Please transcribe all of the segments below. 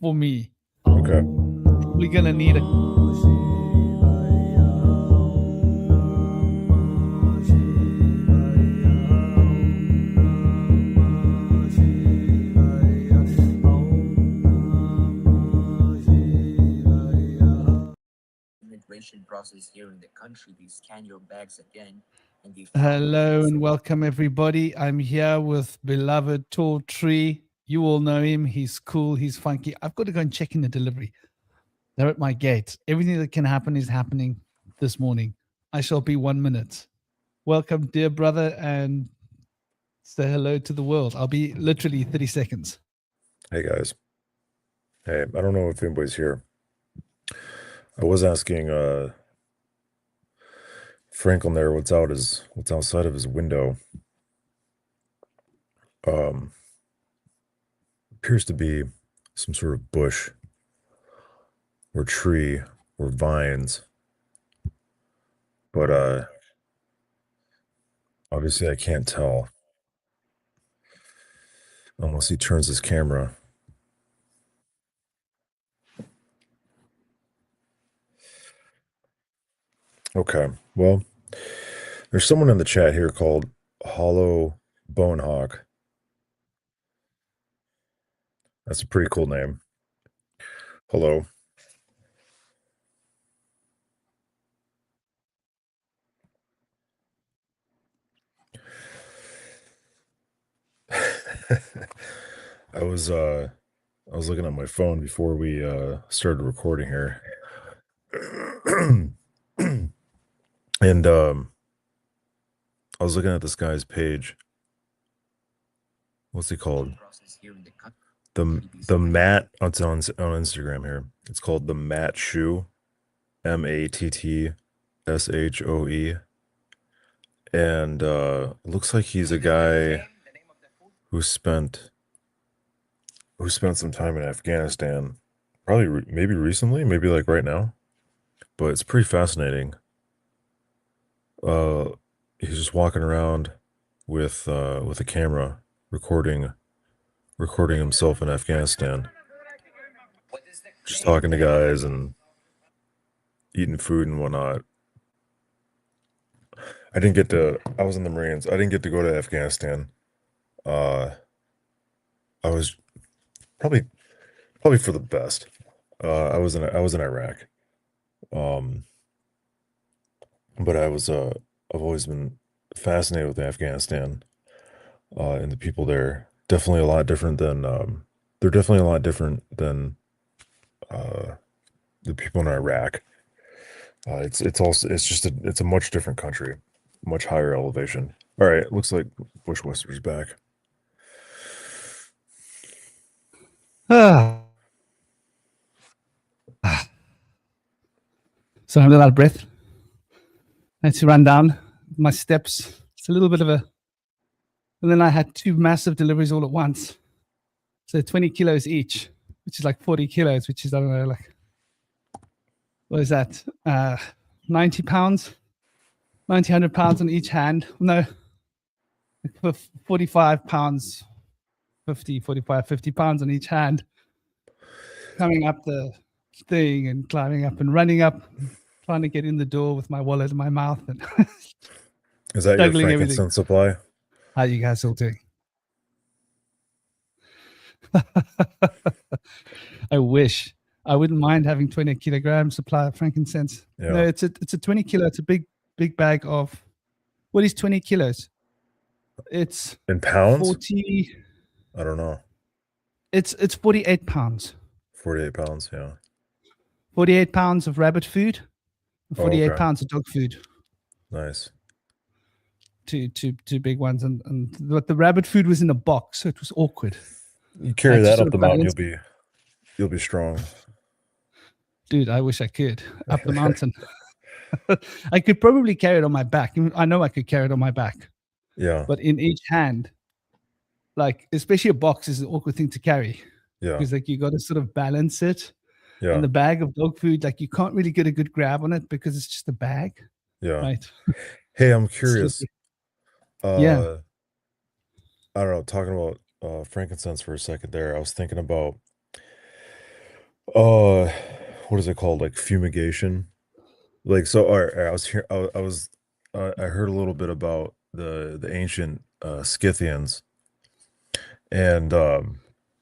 for me. Okay. We're gonna need a immigration process here in the country. They scan your bags again, and they hello and welcome everybody. I'm here with beloved TallTree. You all know him. He's cool. He's funky. I've got to go and check in the delivery. They're at my gate. Everything that can happen is happening this morning. I shall be 1 minute. Welcome, dear brother, and say hello to the world. I'll be literally 30 seconds. Hey guys. Hey, I don't know if anybody's here. I was asking Franklin there what's outside of his window. Appears to be some sort of bush or tree or vines. But obviously I can't tell unless he turns his camera. Okay, well, there's someone in the chat here called Hollow Bonehawk. That's a pretty cool name. Hello. I was looking at my phone before we started recording here. And I was looking at this guy's page. What's he called? The Matt, it's on Instagram here. It's called the Matt Shoe, MATTSHOE. And it looks like he's a guy who spent some time in Afghanistan, probably maybe recently, maybe like right now. But it's pretty fascinating. He's just walking around with a camera recording himself in Afghanistan, just talking to guys and eating food and whatnot. I was in the Marines. I didn't get to go to Afghanistan. I was probably for the best. I was in Iraq. But I've always been fascinated with Afghanistan, and the people there. Definitely a lot different than they're definitely a lot different than the people in Iraq. It's a much different country, much higher elevation. All right, looks like Bushwhister's back. So I'm a little out of breath. I had to run down my steps. It's a little bit of a... And then I had 2 massive deliveries all at once. So 20 kilos each, which is like 40 kilos, which is, I don't know, like... What is that? 90 pounds? 100 pounds on each hand. No, 45 pounds, 50 pounds on each hand. Coming up the thing and climbing up and running up, trying to get in the door with my wallet in my mouth. And is that your frankincense supply? How you guys all doing? I wish. I wouldn't mind having 20 kilogram supply of frankincense. Yeah. No, it's a 20 kilo. It's a big bag of... What is 20 kilos? It's in pounds. 40. I don't know. It's 48 pounds. 48 pounds, yeah. 48 pounds of rabbit food, 48 pounds of dog food. Nice. Two big ones, and the rabbit food was in a box, so it was awkward. You carry that up the mountain, you'll be strong. Dude, I wish I could. Up the mountain. I could probably carry it on my back. I know I could carry it on my back. Yeah. But in each hand, like, especially a box is an awkward thing to carry. Yeah. Because like you got to sort of balance it. Yeah. And the bag of dog food, like you can't really get a good grab on it because it's just a bag. Yeah. Right. Hey, I'm curious. Yeah. I don't know, talking about frankincense for a second there. I was thinking about uh what is it called? Like fumigation. Like so all right, I was here I was I heard a little bit about the ancient Scythians, and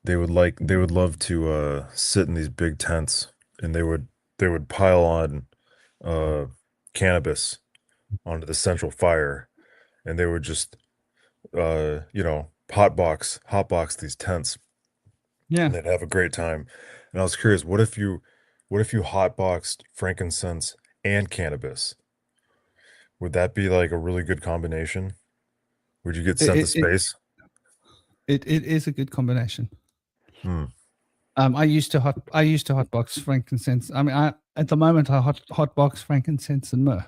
they would love to sit in these big tents, and they would pile on uh cannabis onto the central fire, and they would just you know, hotbox these tents, Yeah. and they'd have a great time. And I was curious, what if you hotboxed frankincense and cannabis? Would that be like a really good combination? Would you get It sent to it it, space? it is a good combination. Hmm. I used to hotbox frankincense. I mean, I at the moment I hotbox frankincense and myrrh.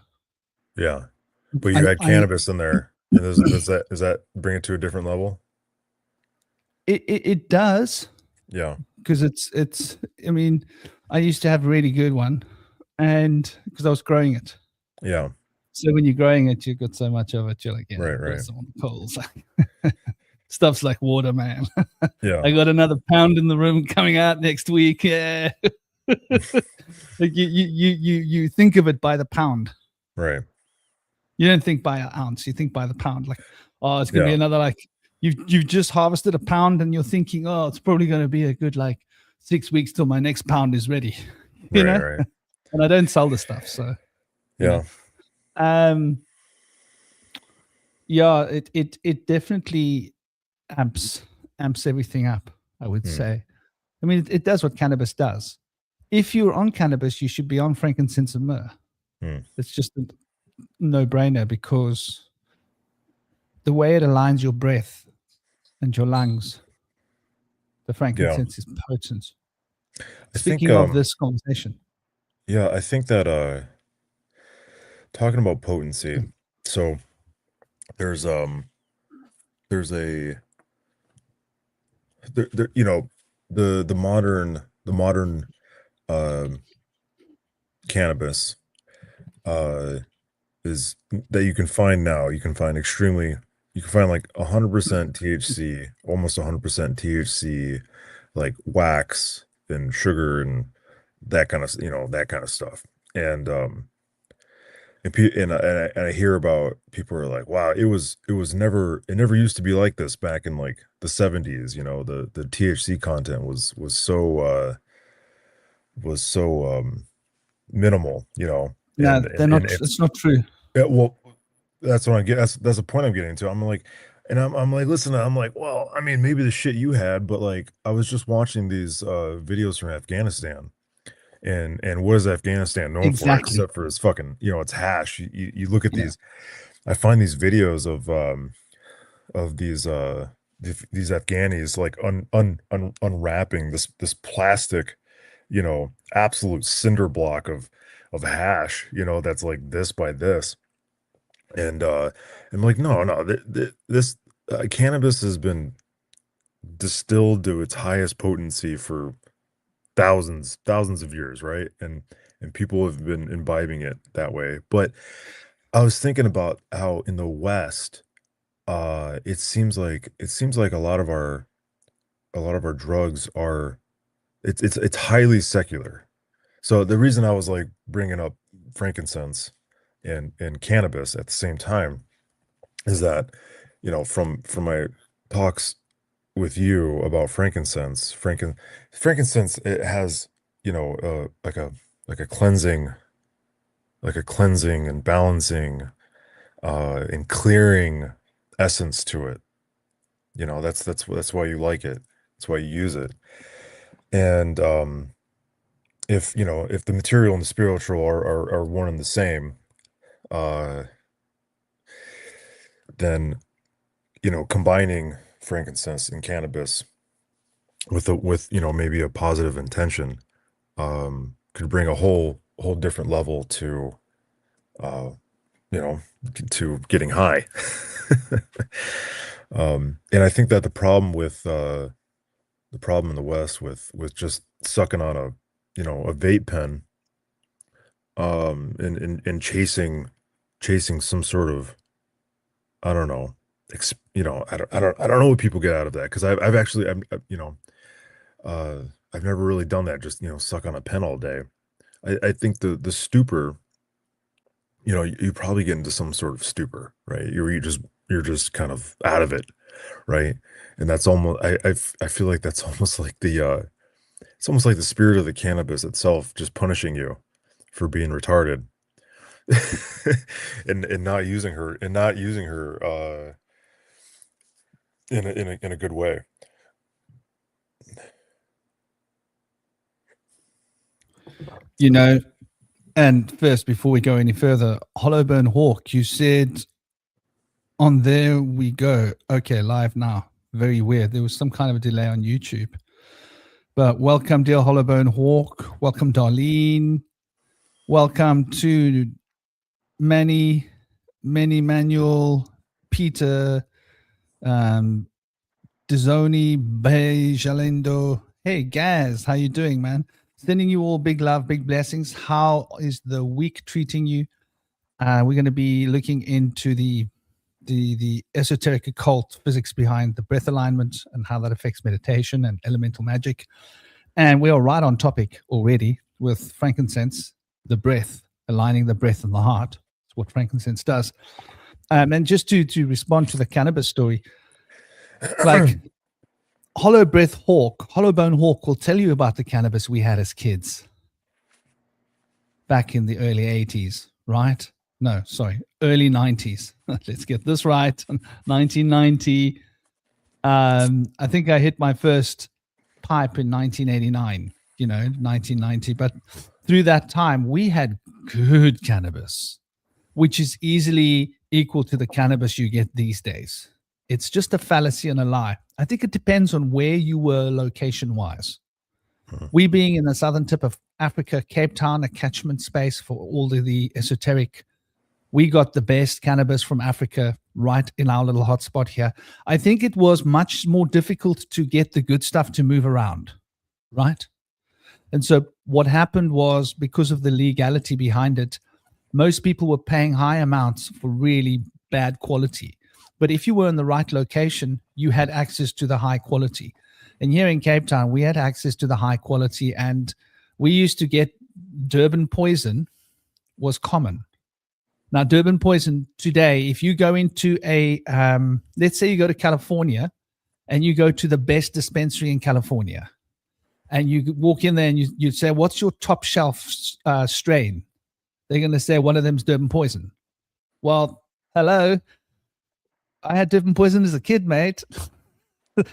Yeah. But you I had I cannabis in there. And does that bring it to a different level? it does, Yeah. because it's. I mean, I used to have a really good one, and because I was growing it. Yeah. So when you're growing it, you've got so much of it. You're like, yeah, Right, put right. some on the coals. Stuff's like water, man. Yeah. I got another pound in the room coming out next week. Yeah. Like you think of it by the pound. Right. You don't think by an ounce. You think by the pound. Like, oh, it's gonna be Yeah. another, like, you've just harvested a pound, and you're thinking, oh, it's probably gonna be a good like 6 weeks till my next pound is ready. You Right, know, right. and I don't sell the stuff, so you Yeah. know. Um, yeah, it definitely amps everything up, I would Hmm. say. I mean, it does what cannabis does. If you're on cannabis, you should be on frankincense and myrrh. Hmm. It's just a no-brainer, because the way it aligns your breath and your lungs, the Yeah. frankincense is potent. I think Speaking of this conversation, yeah, I think that talking about potency, so there's there's a you know, the modern um cannabis uh is that you can find now. You can find extremely, you can find like 100% THC, almost 100% THC, like wax and sugar and that kind of, you know, that kind of stuff. And and I hear about people are like, wow, it was never, it never used to be like this back in like the 70s. You know, the THC content was so minimal, you know, no, they're not. and it's It's not true. yeah, well, that's what I get. That's the point I'm getting to. I'm like, and I'm like, listen, I'm like, well, I mean, maybe the shit you had, but like, I was just watching these videos from Afghanistan, and what is Afghanistan known for Exactly. except for its fucking, you know, its hash. You look at Yeah. these, I find these videos of these Afghanis like unwrapping this plastic, you know, absolute cinder block of hash, you know, that's like this by this. And I'm like, no, no, this cannabis has been distilled to its highest potency for thousands of years, right? And people have been imbibing it that way. But I was thinking about how in the West, it seems like a lot of our drugs are it's highly secular. So the reason I was like bringing up frankincense and cannabis at the same time is that, you know, from my talks with you about frankincense, it has, you know, like a cleansing, like a cleansing and balancing and clearing essence to it. You know, that's why you like it. That's why you use it. And if, you know, if the material and the spiritual are one and the same, uh then, you know, combining frankincense and cannabis with, you know, maybe a positive intention could bring a whole different level to uh you know, to getting high. And I think that the problem in the West with just sucking on a, you know, a vape pen and chasing some sort of, I don't know, you know, I don't know what people get out of that, because I've actually, you know, I've never really done that. Just suck on a pen all day. I think the stupor. You probably get into some sort of stupor, right? You're just kind of out of it, right? And that's almost I feel like that's almost like it's almost like the spirit of the cannabis itself just punishing you for being retarded and not using her in a good way. And first, before we go any further, Hollowburn Hawk, you said on there we go. Okay, live now. Very weird. There was some kind of a delay on YouTube. But welcome, dear Hollowburn Hawk. Welcome, Darlene. Welcome to Manny, Manuel, Peter, Dizoni, Bay, Jalendo. Hey, Gaz, how you doing, man? Sending you all big love, big blessings. How is the week treating you? We're going to be looking into the esoteric occult physics behind the breath alignment and how that affects meditation and elemental magic. And we are right on topic already with frankincense, the breath, aligning the breath and the heart. That's what frankincense does. And just to respond to the cannabis story, like Hollowbone Hawk will tell you about the cannabis we had as kids back in the early 80s, right? No, sorry, early 90s. Let's get this right. 1990. I think I hit my first pipe in 1989, 1990. But through that time, we had good cannabis, which is easily equal to the cannabis you get these days. It's just a fallacy and a lie. I think it depends on where you were location-wise. We being in the southern tip of Africa, Cape Town, a catchment space for all the esoteric, we got the best cannabis from Africa right in our little hotspot here. I think it was much more difficult to get the good stuff to move around, right? And so what happened was, because of the legality behind it, most people were paying high amounts for really bad quality. But if you were in the right location, you had access to the high quality. And here in Cape Town, we had access to the high quality, and we used to get Durban poison was common. Now, Durban poison today, if you go into let's say you go to California and you go to the best dispensary in California, and you walk in there and you say, what's your top shelf strain? They're going to say one of them's Durban poison. Well, hello. I had Durban poison as a kid, mate.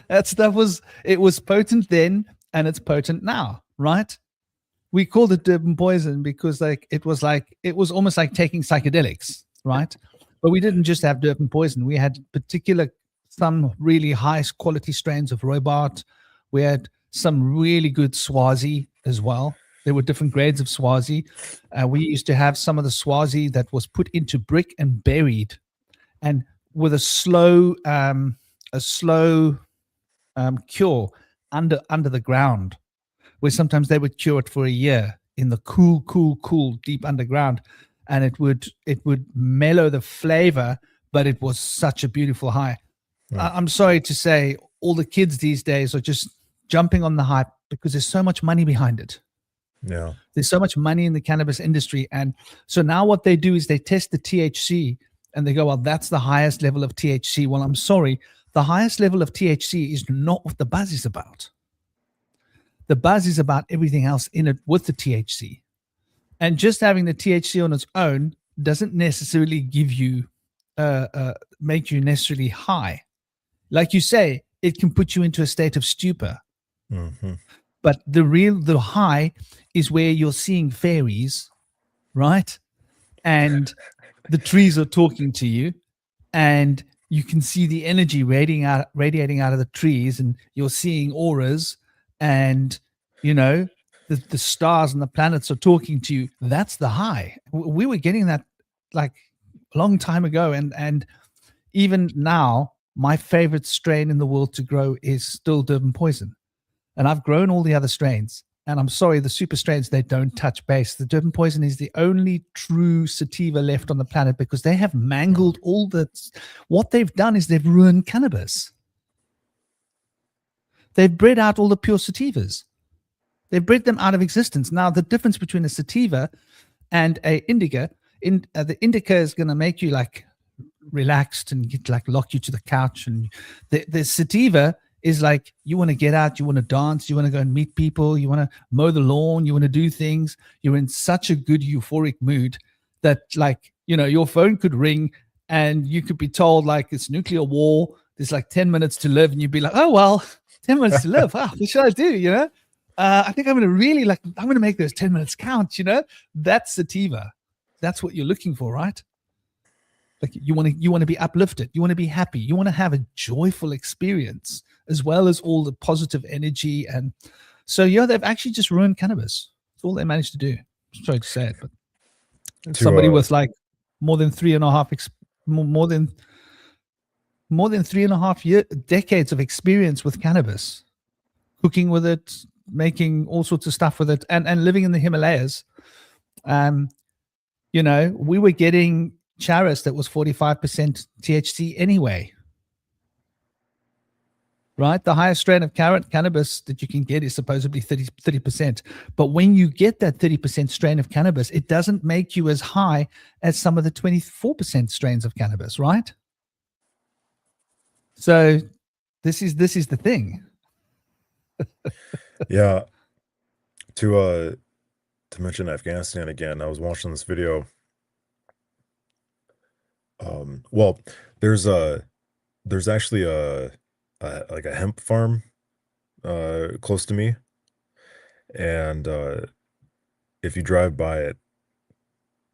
That stuff was potent then, and it's potent now, right? We called it Durban poison because it was almost like taking psychedelics, right? But we didn't just have Durban poison. We had some really high quality strains of Robart. We had some really good Swazi as well. There were different grades of Swazi. We used to have some of the Swazi that was put into brick and buried, and with a slow cure under the ground, where sometimes they would cure it for a year in the cool deep underground, and it would mellow the flavor, but it was such a beautiful high. I'm sorry to say, all the kids these days are just jumping on the hype because there's so much money behind it. Yeah, there's so much money in the cannabis industry, and so now what they do is they test the THC, and they go, well, that's the highest level of THC. Well, I'm sorry, the highest level of THC is not what the buzz is about. The buzz is about everything else in it with the THC. And just having the THC on its own doesn't necessarily give you, make you necessarily high. Like you say, it can put you into a state of stupor. Mm-hmm. But the high is where you're seeing fairies, right? And the trees are talking to you, and you can see the energy radiating out of the trees, and you're seeing auras, and the stars and the planets are talking to you. That's the high. We were getting that like a long time ago, and even now, my favorite strain in the world to grow is still Durban poison, and I've grown all the other strains. And I'm sorry, the super strains, they don't touch base. The Durban poison is the only true sativa left on the planet, because they have mangled what they've done is they've ruined cannabis. They've bred out all the pure sativas. They've bred them out of existence. Now, the difference between a sativa and a indica, the indica is going to make you like relaxed and get like lock you to the couch, and the sativa is like you want to get out, you want to dance, you want to go and meet people, you want to mow the lawn, you want to do things. You're in such a good euphoric mood that, like, you know, your phone could ring and you could be told like it's nuclear war, there's like 10 minutes to live, and you'd be like, oh well, 10 minutes to live, wow, what should I do, you know? I think I'm going to really I'm going to make those 10 minutes count, you know? That's sativa. That's what you're looking for, right? Like you want to be uplifted. You want to be happy. You want to have a joyful experience as well as all the positive energy. And so, yeah, they've actually just ruined cannabis. That's all they managed to do. Sorry to say it, but somebody with like more than 3.5 decades of experience with cannabis, cooking with it, making all sorts of stuff with it, and living in the Himalayas. You know, we were getting charas that was 45% THC anyway. Right? The highest strain of cannabis that you can get is supposedly 30%. But when you get that 30% strain of cannabis, it doesn't make you as high as some of the 24% strains of cannabis, right? So this is the thing. Yeah. To mention Afghanistan again, I was watching this video. Well, there's actually like a hemp farm close to me, and if you drive by it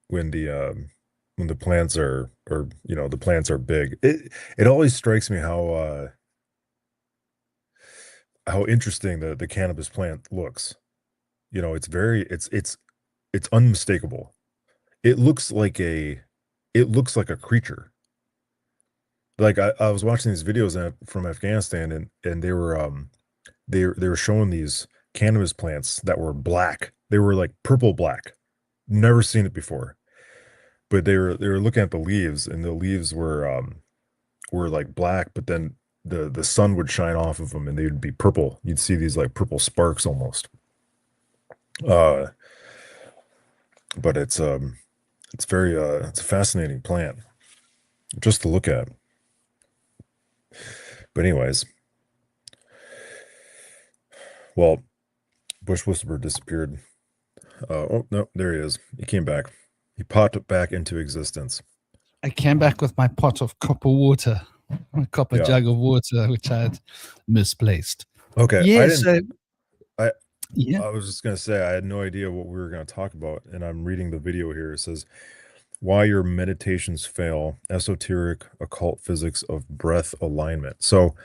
when the plants are, or you know, the plants are big, it always strikes me how interesting the cannabis plant looks. You know, it's unmistakable. It looks like a creature. Like I was watching these videos from Afghanistan, and they were they were showing these cannabis plants that were black. They were like purple black. Never seen it before. But they were looking at the leaves, and the leaves were like black, but then the sun would shine off of them and they would be purple. You'd see these like purple sparks almost. But it's very it's a fascinating plant just to look at. But anyways, well, Bush Whisperer disappeared. Oh no, there he is. He came back. He popped back into existence. I came back with my pot of copper water, a copper jug of water, which I had misplaced. Okay. Yeah. I was just gonna say I had no idea what we were gonna talk about, and I'm reading the video here. It says, "Why your meditations fail: esoteric occult physics of breath alignment." So,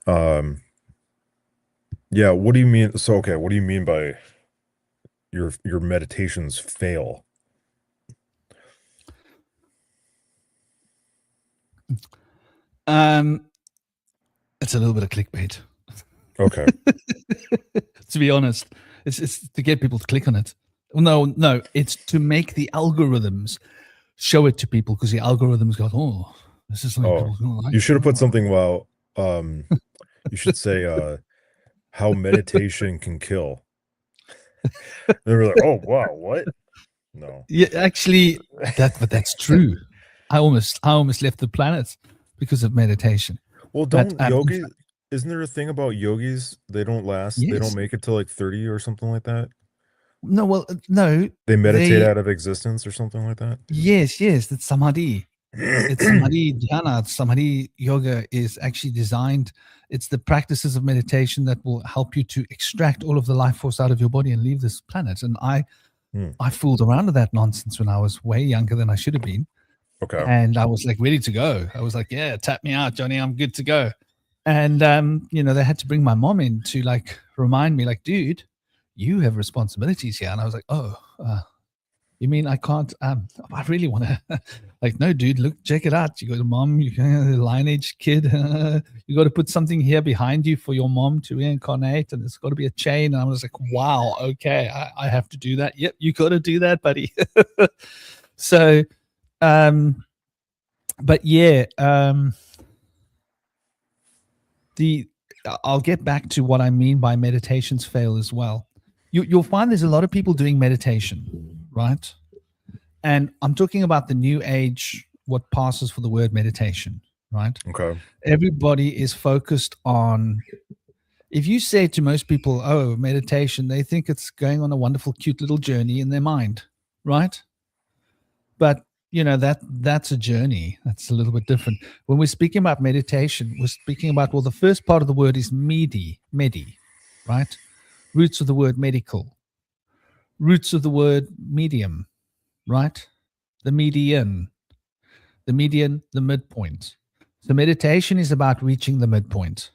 yeah. What do you mean? So, okay, what do you mean by your meditations fail? It's a little bit of clickbait. Okay. To be honest, it's to get people to click on it. No, it's to make the algorithms show it to people, because the algorithms go, oh, this is something people don't like. You should have put something. Well, you should say how meditation can kill. They were like, oh wow, what? No. Yeah, actually, but that's true. I almost left the planet because of meditation. Well, yogis? Isn't there a thing about yogis? They don't last. Yes. They don't make it till like 30 or something like that. No, well, no. They meditate out of existence or something like that. Yes, that's samadhi. It's samadhi dhyana. Samadhi yoga is actually designed. It's the practices of meditation that will help you to extract all of the life force out of your body and leave this planet. And I fooled around with that nonsense when I was way younger than I should have been. Okay. And I was like ready to go. I was like, yeah, tap me out, Johnny. I'm good to go. And, you know, they had to bring my mom in to like remind me, like, dude, you have responsibilities here. And I was like, oh, you mean I can't, I really want to, like, no, dude, look, check it out. You got a mom, you got a lineage kid. You got to put something here behind you for your mom to reincarnate. And it's got to be a chain. And I was like, wow, okay, I have to do that. Yep, you got to do that, buddy. So, but yeah, I'll get back to what I mean by meditations fail as well. you'll find there's a lot of people doing meditation, right? And I'm talking about the new age, what passes for the word meditation, right? Okay. Everybody is focused on, if you say to most people, oh, meditation, they think it's going on a wonderful, cute little journey in their mind, right? But that's a journey. That's a little bit different. When we're speaking about meditation, we're speaking about, well, the first part of the word is medi, right? Roots of the word medical, roots of the word medium, right? The median, the midpoint. So meditation is about reaching the midpoint.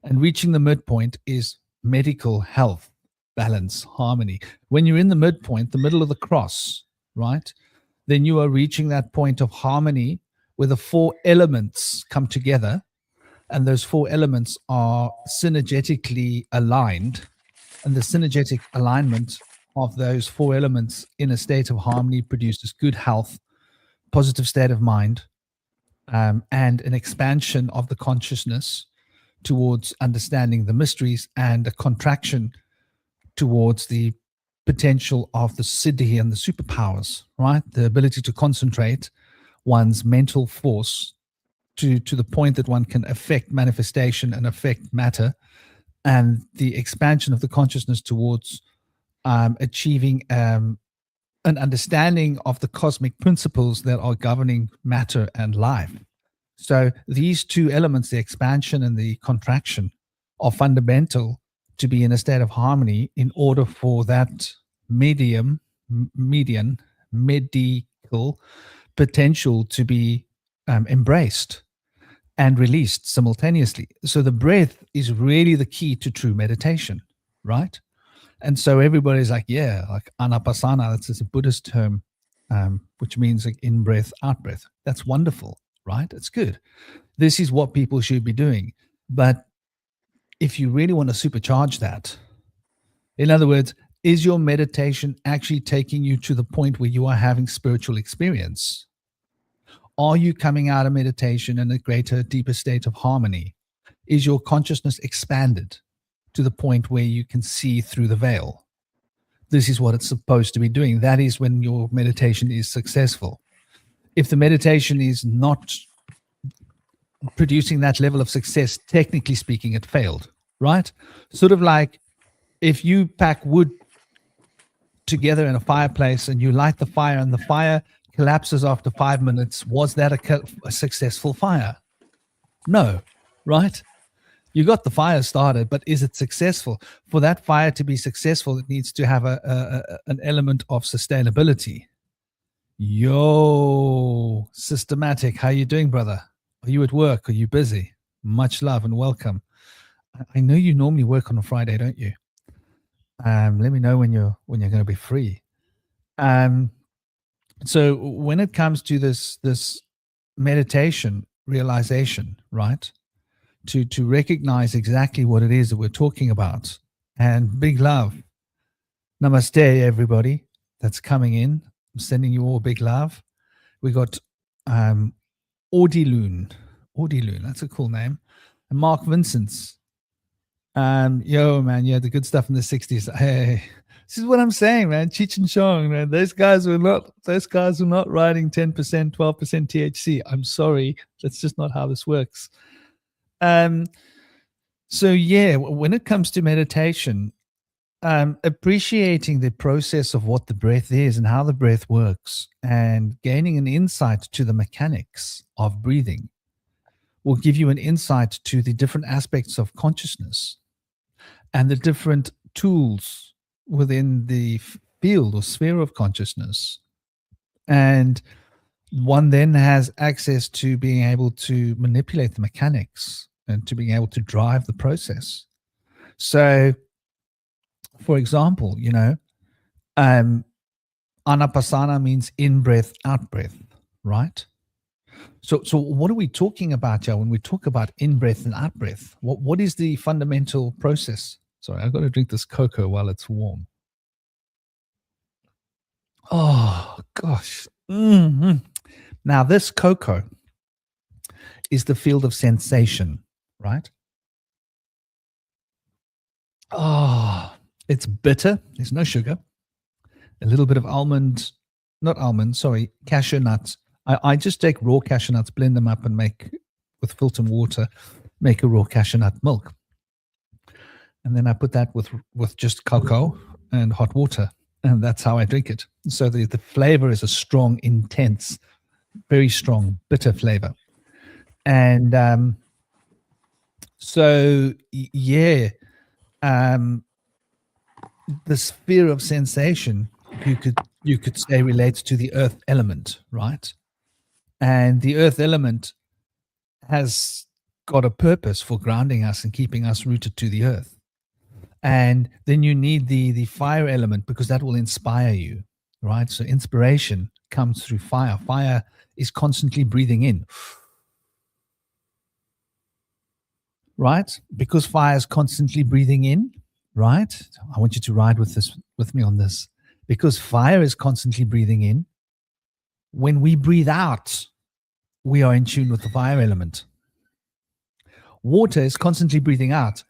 And reaching the midpoint is medical health, balance, harmony. When you're in the midpoint, the middle of the cross, right? Then you are reaching that point of harmony where the four elements come together. And those four elements are synergetically aligned. And the synergetic alignment of those four elements in a state of harmony produces good health, positive state of mind, and an expansion of the consciousness towards understanding the mysteries, and a contraction towards the potential of the siddhi and the superpowers, right? The ability to concentrate one's mental force to the point that one can affect manifestation and affect matter, and the expansion of the consciousness towards achieving an understanding of the cosmic principles that are governing matter and life. So these two elements, the expansion and the contraction, are fundamental to be in a state of harmony in order for that medical potential to be embraced and released simultaneously. So the breath is really the key to true meditation, right? And so everybody's like, yeah, like anapanasana, that's a Buddhist term, which means like in breath, out breath. That's wonderful, right? It's good. This is what people should be doing. But if you really want to supercharge that, in other words, is your meditation actually taking you to the point where you are having spiritual experience? Are you coming out of meditation in a greater, deeper state of harmony? Is your consciousness expanded to the point where you can see through the veil? This is what it's supposed to be doing. That is when your meditation is successful. If the meditation is not producing that level of success, technically speaking, it failed, right? Sort of like if you pack wood together in a fireplace and you light the fire and the fire collapses after 5 minutes, was that a successful fire? No, right? You got the fire started, but is it successful? For that fire to be successful, it needs to have an element of sustainability. Yo, Systematic, how you doing, brother? Are you at work? Are you busy? Much love and welcome. I know you normally work on a Friday, don't you? Let me know when you're going to be free. So when it comes to this meditation realization, right? To recognize exactly what it is that we're talking about. And big love. Namaste, everybody that's coming in. I'm sending you all big love. We got Audiloon, that's a cool name. And Mark Vincent's. Yo, man, yeah, the good stuff in the 60s. Hey, this is what I'm saying, man. Cheech and Chong, man. Those guys were not writing 10%, 12% THC. I'm sorry. That's just not how this works. So yeah, when it comes to meditation, appreciating the process of what the breath is and how the breath works, and gaining an insight to the mechanics of breathing will give you an insight to the different aspects of consciousness and the different tools within the field or sphere of consciousness. And one then has access to being able to manipulate the mechanics and to being able to drive the process. So, for example, anapanasana means in breath, out breath, right? So what are we talking about here when we talk about in breath and out breath? What is the fundamental process? Sorry, I've got to drink this cocoa while it's warm. Oh, gosh. Mm-hmm. Now, this cocoa is the field of sensation, right? Oh, It's bitter. There's no sugar. A little bit of cashew nuts. I just take raw cashew nuts, blend them up, and make with filtered water, make a raw cashew nut milk. And then I put that with just cocoa and hot water, and that's how I drink it. So the flavor is a strong, intense, very strong, bitter flavor. And the sphere of sensation, you could say, relates to the earth element, right? And the earth element has got a purpose for grounding us and keeping us rooted to the earth. And then you need the fire element, because that will inspire you, right? So inspiration comes through fire. Fire is constantly breathing in, right? Because fire is constantly breathing in, right? I want you to ride with me on this. Because fire is constantly breathing in, when we breathe out, we are in tune with the fire element. Water is constantly breathing out,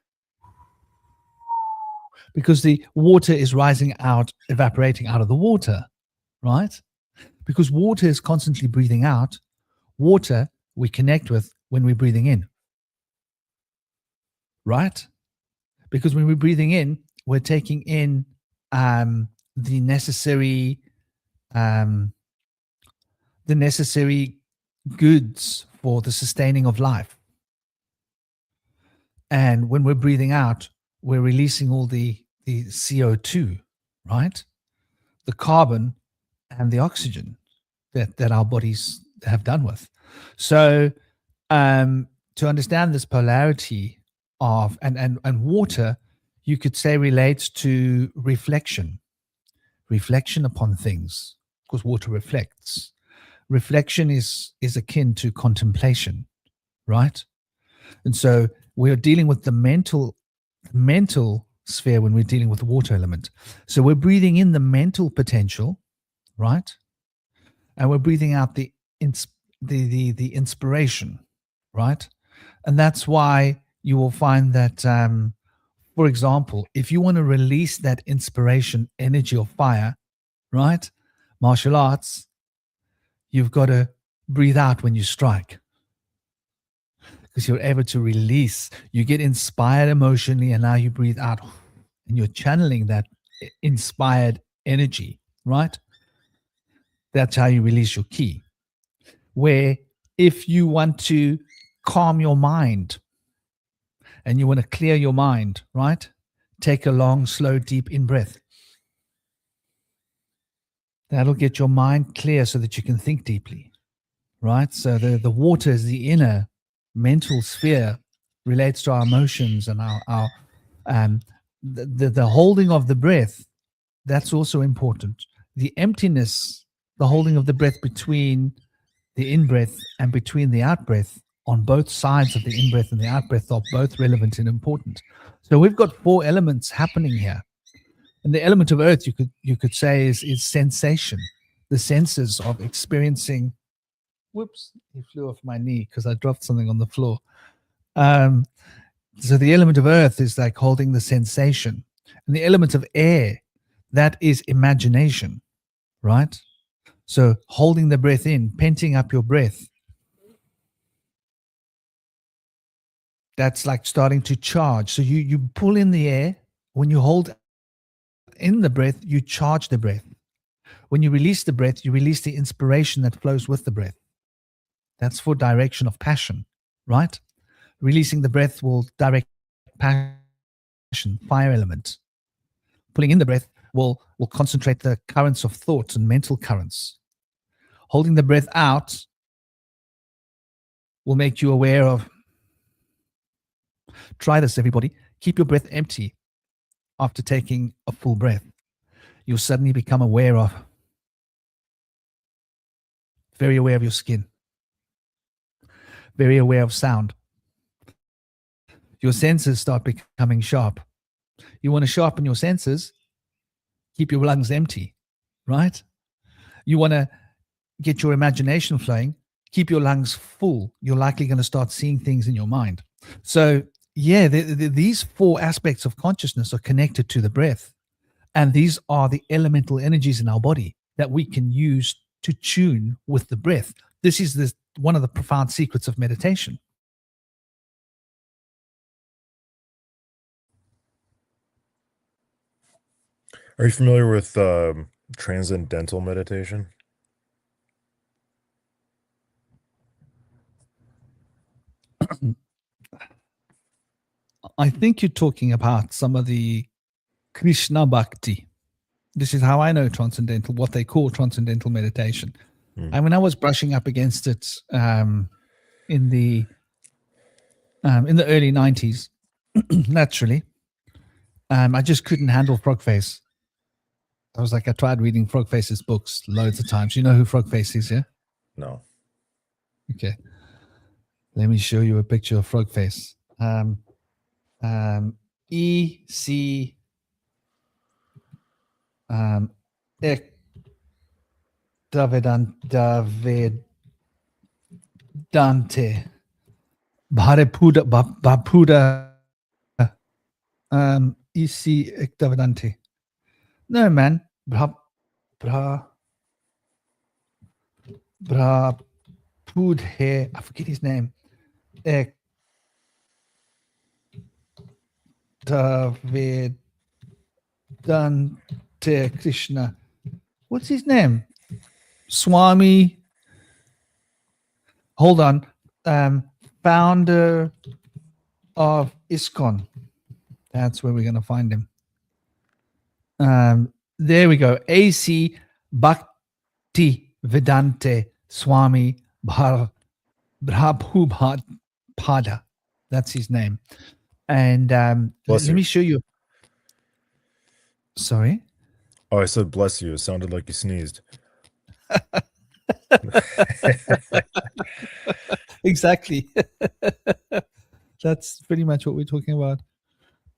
because the water is rising out, evaporating out of the water, right? Because water is constantly breathing out. Water we connect with when we're breathing in, right? Because when we're breathing in, we're taking in the necessary goods for the sustaining of life. And when we're breathing out, we're releasing all the CO2, right? The carbon and the oxygen that our bodies have done with. So to understand this polarity of, and water, you could say, relates to reflection upon things, because water reflects. Reflection is akin to contemplation, right? And so we're dealing with the mental sphere when we're dealing with the water element. So we're breathing in the mental potential, right? And we're breathing out the inspiration, right? And that's why you will find that, for example, if you want to release that inspiration energy of fire, right? Martial arts, you've got to breathe out when you strike, because you're able to release. You get inspired emotionally, and now you breathe out, and you're channeling that inspired energy, right? That's how you release your ki. Where if you want to calm your mind and you want to clear your mind, right? Take a long, slow, deep in-breath. That'll get your mind clear so that you can think deeply, right? So the water is the inner mental sphere, relates to our emotions and our the holding of the breath. That's also important. The emptiness, the holding of the breath between the in-breath and between the out-breath, on both sides of the in-breath and the out-breath, are both relevant and important. So we've got four elements happening here. And the element of earth, you could say, is sensation, the senses of experiencing. Whoops, he flew off my knee because I dropped something on the floor. So the element of earth is like holding the sensation. And the element of air, that is imagination, right? So holding the breath in, penting up your breath. That's like starting to charge. So you pull in the air. When you hold in the breath, you charge the breath. When you release the breath, you release the inspiration that flows with the breath. That's for direction of passion, right? Releasing the breath will direct passion, fire element. Pulling in the breath will concentrate the currents of thoughts and mental currents. Holding the breath out will make you aware of. Try this, everybody. Keep your breath empty after taking a full breath. You'll suddenly become very aware of your skin, very aware of sound. Your senses start becoming sharp. You want to sharpen your senses, keep your lungs empty, right? You want to get your imagination flowing, keep your lungs full. You're likely going to start seeing things in your mind. So Yeah, these four aspects of consciousness are connected to the breath. And these are the elemental energies in our body that we can use to tune with the breath. This is one of the profound secrets of meditation. Are you familiar with transcendental meditation? I think you're talking about some of the Krishna Bhakti. This is how I know transcendental, what they call transcendental meditation. Hmm. And when I was brushing up against it in the early 90s, naturally, I just couldn't handle Frog Face. I was like, I tried reading Frog Face's books loads of times. You know who Frog Face is, yeah? No. Okay. Let me show you a picture of Frog Face. E.C. Ek Davedante Bharepuda Bapuda E.C. Ek Davedante. No, man. Bra Pudhe. I forget his name. Ek Davedante Krishna. What's his name? Swami. Hold on. Founder of ISKCON. That's where we're going to find him. There we go. A.C. Bhakti Vedante Swami Prabhupada. That's his name. And let me show you. Sorry? Oh, I said bless you. It sounded like you sneezed. Exactly. That's pretty much what we're talking about.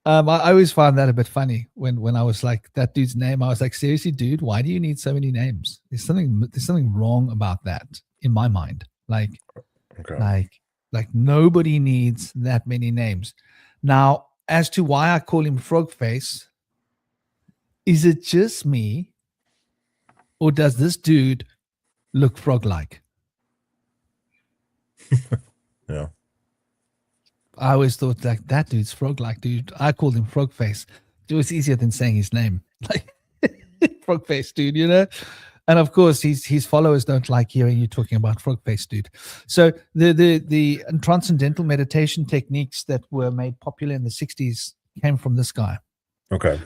I always found that a bit funny when I was like, that dude's name. I was like, seriously, dude, why do you need so many names? There's something wrong about that in my mind. Like nobody needs that many names. Now, as to why I call him Frog Face, is it just me, or does this dude look frog-like? Yeah. I always thought like that dude's frog-like, dude. I called him Frog Face. It was easier than saying his name, like Frog Face, dude. You know, and of course his followers don't like hearing you talking about Frog Face, dude. So the transcendental meditation techniques that were made popular in the 60s came from this guy. Okay.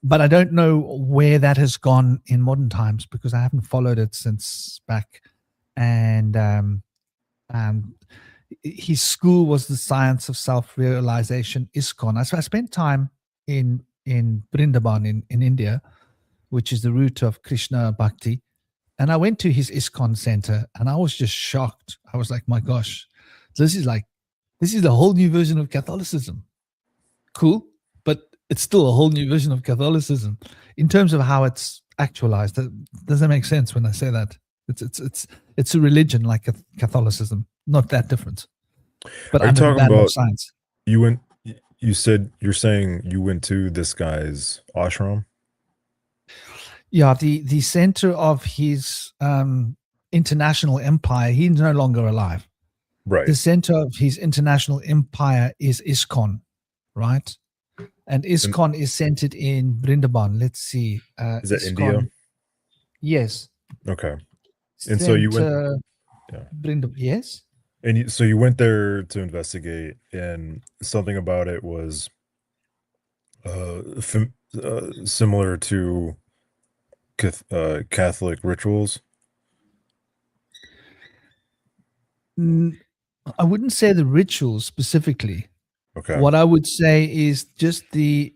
But I don't know where that has gone in modern times because I haven't followed it since back. And his school was the science of self-realization, ISKCON. I spent time in Vrindavan in India, which is the root of Krishna Bhakti. And I went to his ISKCON center and I was just shocked. I was like, my gosh, this is a whole new version of Catholicism. Cool. But it's still a whole new version of Catholicism in terms of how it's actualized. Does that make sense when I say that? It's a religion like Catholicism, not that different. But Are you talking about science? You said you're saying you went to this guy's ashram? Yeah, the center of his international empire. He's no longer alive. Right. The center of his international empire is ISKCON, right? And ISKCON is centered in Vrindavan. Let's see. Is that ISKCON, India? Yes. Okay. And so you went. Yeah. Vrindavan, yes. And so you went there to investigate, and something about it was similar to Catholic rituals. I wouldn't say the rituals specifically. Okay. What I would say is just the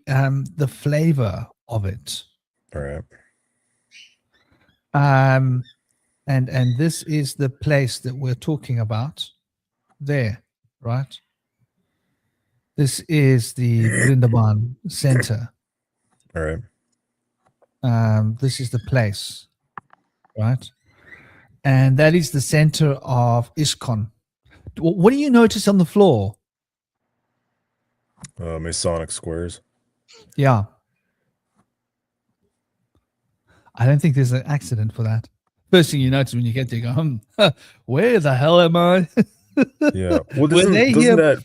flavor of it. All right. And this is the place that we're talking about there, right? This is the Vrindavan center. All right. This is the place, right? And that is the center of ISKCON. What do you notice on the floor? Masonic squares. Yeah. I don't think there's an accident for that. First thing you notice when you get there, you go, where the hell am I? Yeah. Well, When they doesn't hear, that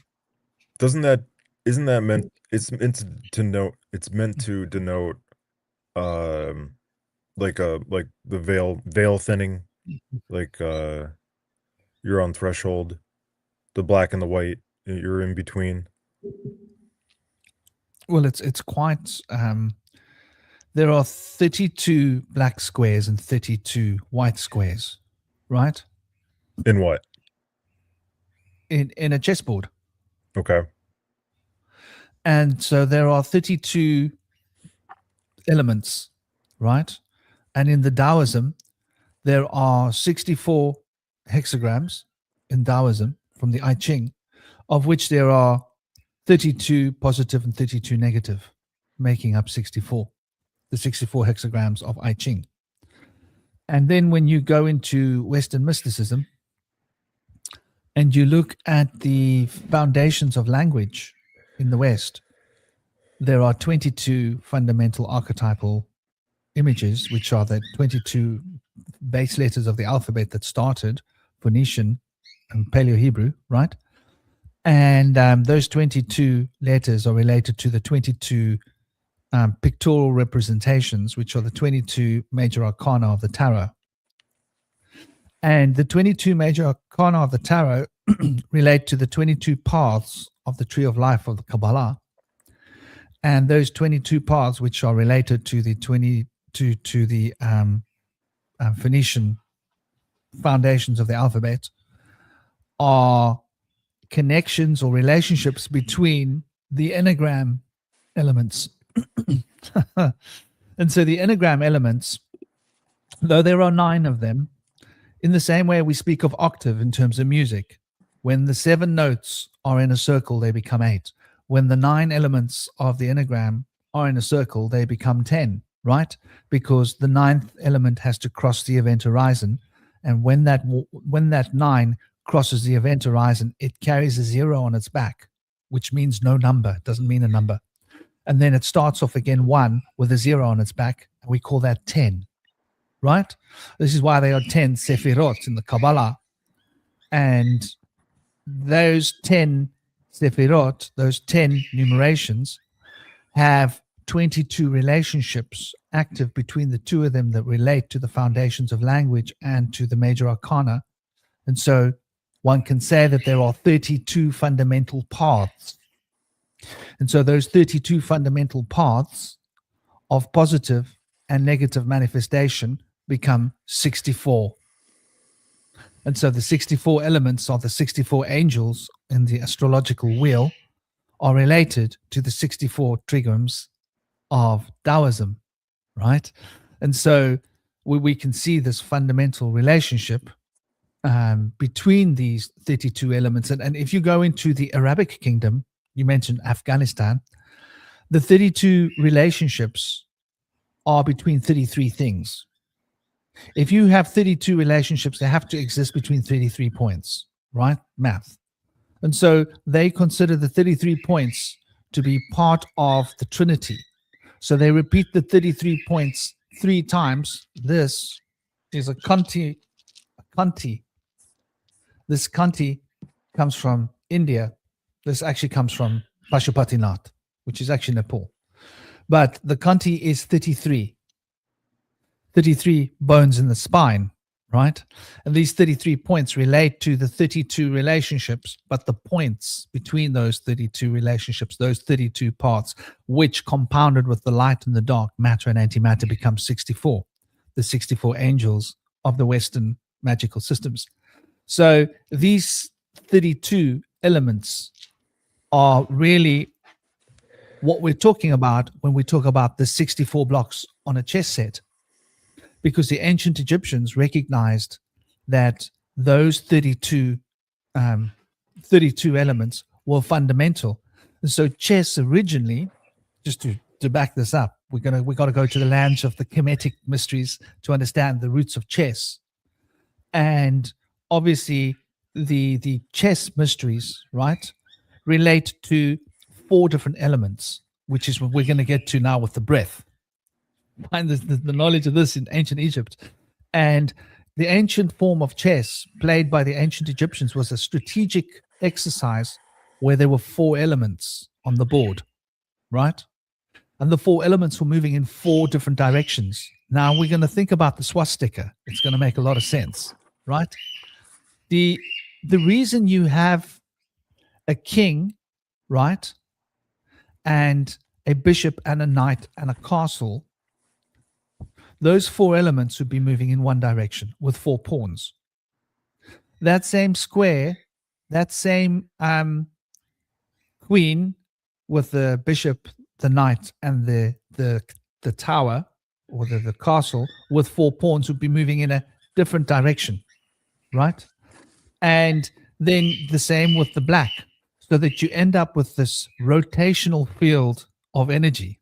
doesn't that isn't that meant it's meant to note it's meant to denote um like the veil thinning, like you're on threshold, the black and the white, you're in between. well, it's quite, there are 32 black squares and 32 white squares, right? In what? In a chessboard. Okay. And so there are 32 elements, right? And in the Taoism, there are 64 hexagrams in Taoism from the I Ching, of which there are 32 positive and 32 negative, making up 64, the 64 hexagrams of I Ching. And then when you go into Western mysticism and you look at the foundations of language in the West, there are 22 fundamental archetypal images, which are the 22 base letters of the alphabet that started Phoenician and Paleo Hebrew, right? And those 22 letters are related to the 22 pictorial representations, which are the 22 major arcana of the tarot. And the 22 major arcana of the tarot relate to the 22 paths of the tree of life of the Kabbalah. And those 22 paths, which are related to the 22 to the Phoenician foundations of the alphabet, are connections or relationships between the enneagram elements. And so the enneagram elements, though there are 9 of them, in the same way we speak of octave in terms of music, when the 7 notes are in a circle, they become 8. When the 9 elements of the enneagram are in a circle, they become 10, right? Because the 9th element has to cross the event horizon. And when that 9 crosses the event horizon, it carries a 0 on its back, which means no number. It doesn't mean a number. And then it starts off again 1 with a 0 on its back. And we call that 10, right? This is why there are 10 sephirot in the Kabbalah. And those 10 sephirot, those 10 numerations, have 22 relationships active between the two of them that relate to the foundations of language and to the major arcana. And so one can say that there are 32 fundamental paths. And so those 32 fundamental paths of positive and negative manifestation become 64. And so the 64 elements of the 64 angels in the astrological wheel are related to the 64 trigrams of Taoism, right? And so we can see this fundamental relationship between these 32 elements. And if you go into the Arabic kingdom, you mentioned Afghanistan, the 32 relationships are between 33 things. If you have 32 relationships, they have to exist between 33 points, right? Math. And so they consider the 33 points to be part of the Trinity. So they repeat the 33 points 3 times. This is a Kanti. This Kanti comes from India. This actually comes from Pashupatinath, which is actually Nepal. But the Kanti is 33 bones in the spine, right? And these 33 points relate to the 32 relationships, but the points between those 32 relationships, those 32 parts, which compounded with the light and the dark, matter and antimatter, become 64, the 64 angels of the Western magical systems. So these 32 elements are really what we're talking about when we talk about the 64 blocks on a chess set, because the ancient Egyptians recognized that those 32 elements were fundamental. And so chess originally, just to back this up, we got to go to the lands of the Kemetic mysteries to understand the roots of chess. And obviously the chess mysteries, right, relate to 4 different elements, which is what we're going to get to now with the breath. Find the knowledge of this in ancient Egypt. And the ancient form of chess played by the ancient Egyptians was a strategic exercise where there were 4 elements on the board, right? And the 4 elements were moving in 4 different directions. Now we're going to think about the swastika. It's going to make a lot of sense, right? The reason you have a king, right, and a bishop and a knight and a castle, those 4 elements would be moving in one direction with 4 pawns. That same square, that same queen with the bishop, the knight, and the tower or the castle with 4 pawns would be moving in a different direction, right? And then the same with the black, so that you end up with this rotational field of energy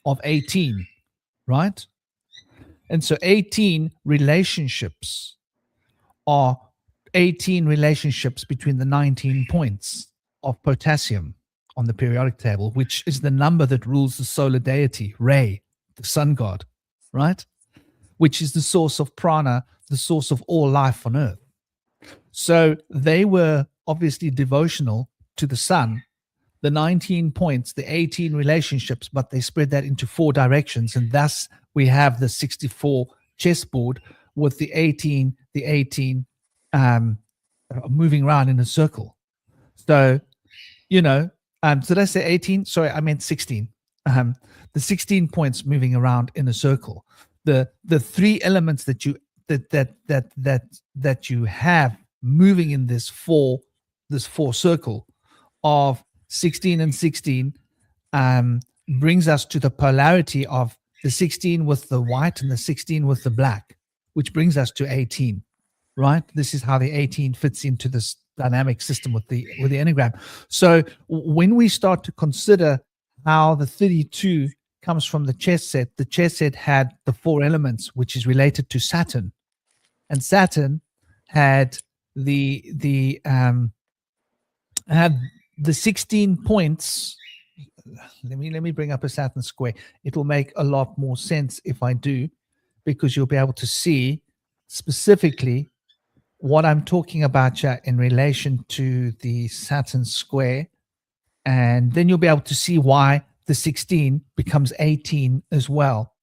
of 18, right? And so 18 relationships are 18 relationships between the 19 points of potassium on the periodic table, which is the number that rules the solar deity, Re, the sun god, right? Which is the source of prana, the source of all life on earth. So they were obviously devotional to the sun, the 19 points, the 18 relationships, but they spread that into 4 directions. And thus we have the 64 chessboard with the 18 moving around in a circle. So, you know, did I say 18? Sorry, I meant 16. The 16 points moving around in a circle. The 3 elements that you that you have moving in this four circle of 16 and 16 brings us to the polarity of the 16 with the white and the 16 with the black, which brings us to 18, right? This is how the 18 fits into this dynamic system with the enneagram. So when we start to consider how the 32 comes from the chess set had the 4 elements, which is related to Saturn, and Saturn had the 16 points. Let me bring up a Saturn square. It will make a lot more sense if I do, because you'll be able to see specifically what I'm talking about here in relation to the Saturn square. And then you'll be able to see why the 16 becomes 18 as well.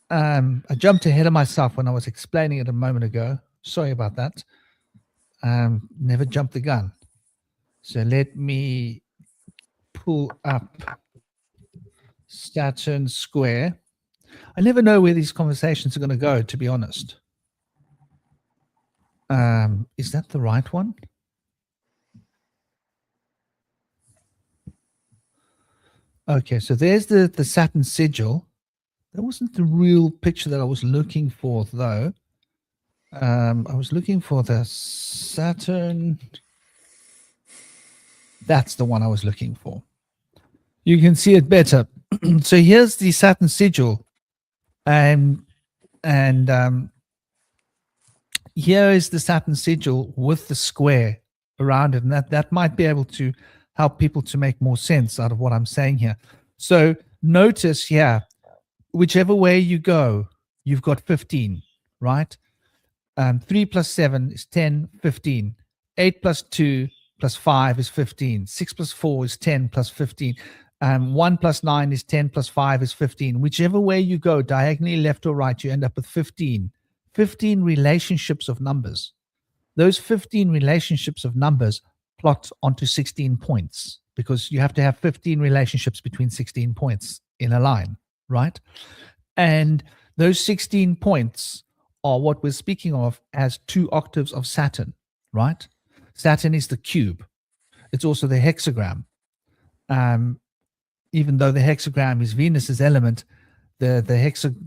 I jumped ahead of myself when I was explaining it a moment ago. Sorry about that. Never jumped the gun. So let me pull up Saturn square. I never know where these conversations are going to go, to be honest. Is that the right one? Okay, so there's the Saturn sigil. That wasn't the real picture that I was looking for, though. I was looking for the Saturn. That's the one I was looking for. You can see it better. So here's the Saturn sigil. And here is the Saturn sigil with the square around it. And that might be able to help people to make more sense out of what I'm saying here. So notice here, whichever way you go, you've got 15, right? 3 plus 7 is 10, 15. 8 plus 2 plus 5 is 15. 6 plus 4 is 10 plus 15. 1 plus 9 is 10 plus 5 is 15. Whichever way you go, diagonally left or right, you end up with 15. 15 relationships of numbers. Those 15 relationships of numbers plot onto 16 points, because you have to have 15 relationships between 16 points in a line, right? And those 16 points are what we're speaking of as 2 octaves of Saturn, right? Saturn is the cube. It's also the hexagram. Even though the hexagram is Venus's element, the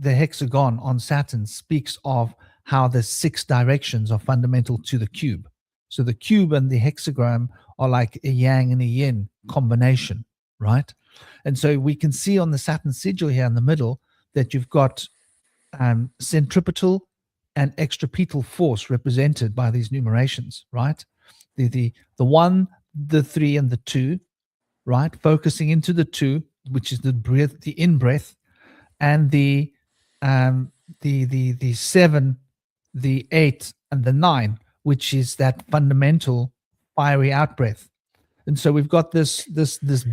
hexagon on Saturn speaks of how the 6 directions are fundamental to the cube. So the cube and the hexagram are like a yang and a yin combination, right? And so we can see on the Saturn sigil here in the middle that you've got centripetal and extrapetal force represented by these numerations, right? The 1, the 3, and the 2, right? Focusing into the 2, which is the breath, the in breath, and the 7, the 8, and the 9, which is that fundamental fiery out breath. And so we've got this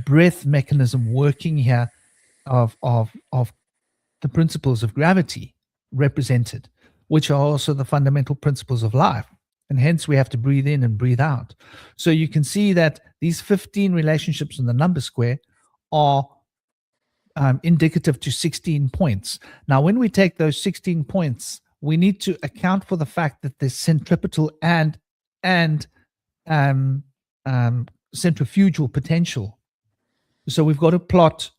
breath mechanism working here of the principles of gravity represented, which are also the fundamental principles of life. And hence we have to breathe in and breathe out. So you can see that these 15 relationships in the number square are indicative to 16 points. Now, when we take those 16 points, we need to account for the fact that there's centripetal and centrifugal potential. So we've got to plot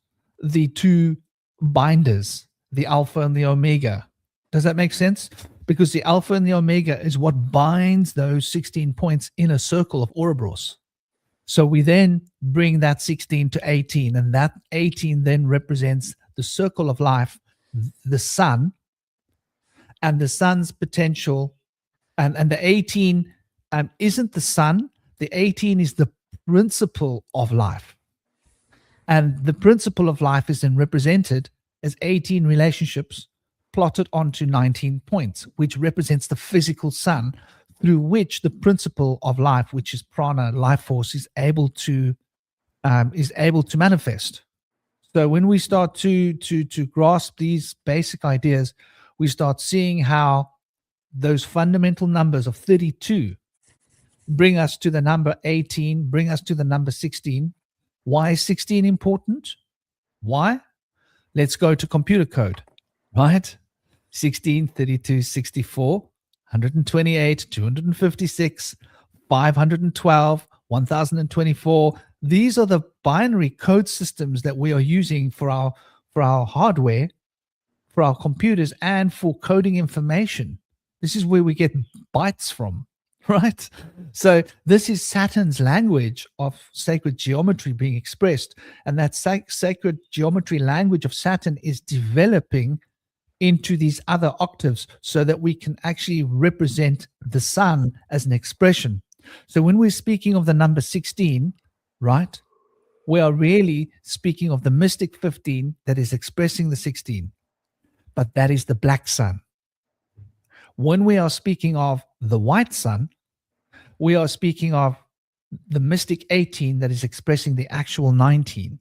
the 2 binders, the alpha and the omega. Does that make sense? Because the alpha and the omega is what binds those 16 points in a circle of Ouroboros. So we then bring that 16 to 18, and that 18 then represents the circle of life, the sun, and the sun's potential. And the 18 isn't the sun. The 18 is the principle of life. And the principle of life is then represented as 18 relationships plotted onto 19 points, which represents the physical sun through which the principle of life, which is prana, life force, is able to manifest. So when we start to grasp these basic ideas, we start seeing how those fundamental numbers of 32 bring us to the number 18, bring us to the number 16. Why is 16 important? Why? Let's go to computer code, right? 16, 32, 64, 128, 256, 512, 1024. These are the binary code systems that we are using for our hardware, for our computers, and for coding information. This is where we get bytes from, right? So this is Saturn's language of sacred geometry being expressed. And that sacred geometry language of Saturn is developing into these other octaves so that we can actually represent the sun as an expression. So when we're speaking of the number 16, right, we are really speaking of the mystic 15 that is expressing the 16, but that is the black sun. When we are speaking of the white sun, we are speaking of the mystic 18 that is expressing the actual 19.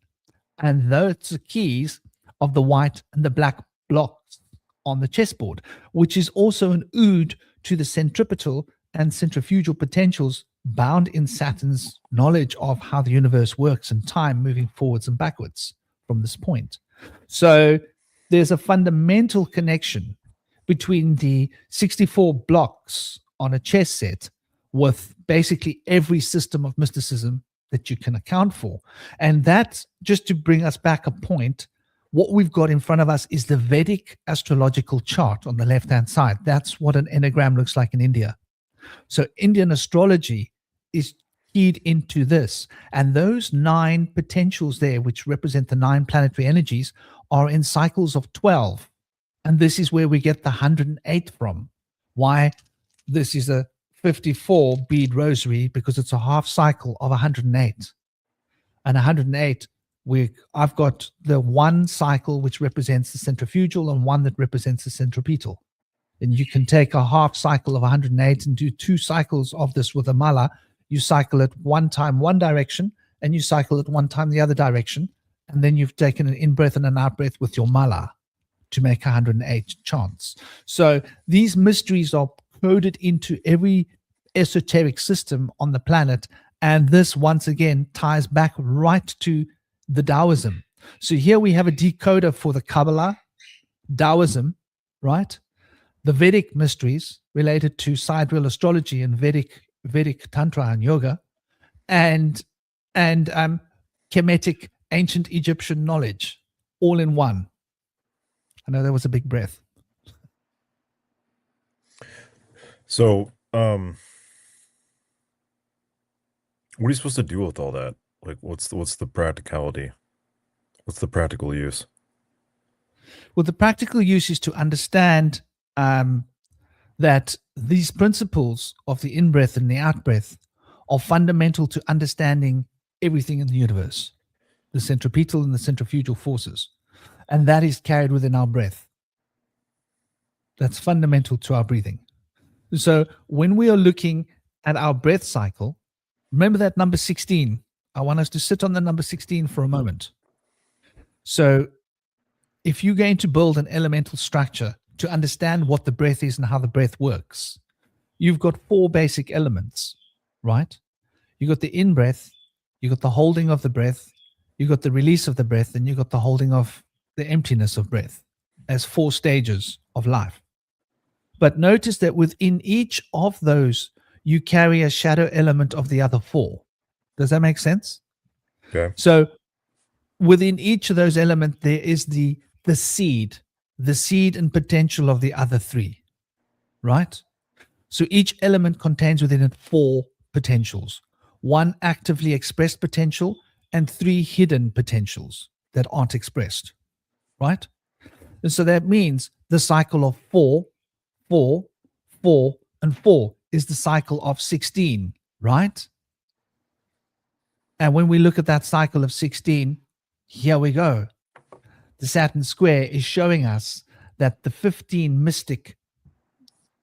And those are keys of the white and the black blocks on the chessboard, which is also an ode to the centripetal and centrifugal potentials bound in Saturn's knowledge of how the universe works and time moving forwards and backwards from this point. So there's a fundamental connection between the 64 blocks on a chess set with basically every system of mysticism that you can account for. And that's just to bring us back a point. What we've got in front of us is the Vedic astrological chart on the left-hand side. That's what an enneagram looks like in India. So Indian astrology is keyed into this. And those 9 potentials there, which represent the 9 planetary energies, are in cycles of 12. And this is where we get the 108 from. Why? This is a 54 bead rosary, because it's a half cycle of 108. And 108, I've got the one cycle which represents the centrifugal and one that represents the centripetal. And you can take a half cycle of 108 and do 2 cycles of this with a mala. You cycle it one time one direction, and you cycle it one time the other direction. And then you've taken an in-breath and an out-breath with your mala to make 108 chants. So these mysteries are coded into every esoteric system on the planet. And this, once again, ties back right to the Taoism. So here we have a decoder for the Kabbalah, Taoism, right? The Vedic mysteries related to sidereal astrology and Vedic Tantra and yoga, and Kemetic ancient Egyptian knowledge, all in one. I know that was a big breath. So, what are you supposed to do with all that? Like, what's the practicality? What's the practical use? Well, the practical use is to understand that these principles of the in-breath and the out-breath are fundamental to understanding everything in the universe. the centripetal and the centrifugal forces. And that is carried within our breath. That's fundamental to our breathing. So when we are looking at our breath cycle, remember that number 16. I want us to sit on the number 16 for a moment. So if you're going to build an elemental structure to understand what the breath is and how the breath works, you've got 4 basic elements, right? You got the in-breath, you got the holding of the breath, you got the release of the breath, and you got the holding of the emptiness of breath as 4 stages of life. But notice that within each of those, you carry a shadow element of the other 4. Does that make sense? Okay. So within each of those elements, there is the seed and potential of the other 3, right? So each element contains within it 4 potentials, 1 actively expressed potential and 3 hidden potentials that aren't expressed, right? And so that means the cycle of 4, 4, 4, and 4 is the cycle of 16, right? And when we look at that cycle of 16, here we go. The Saturn square is showing us that the 15 mystic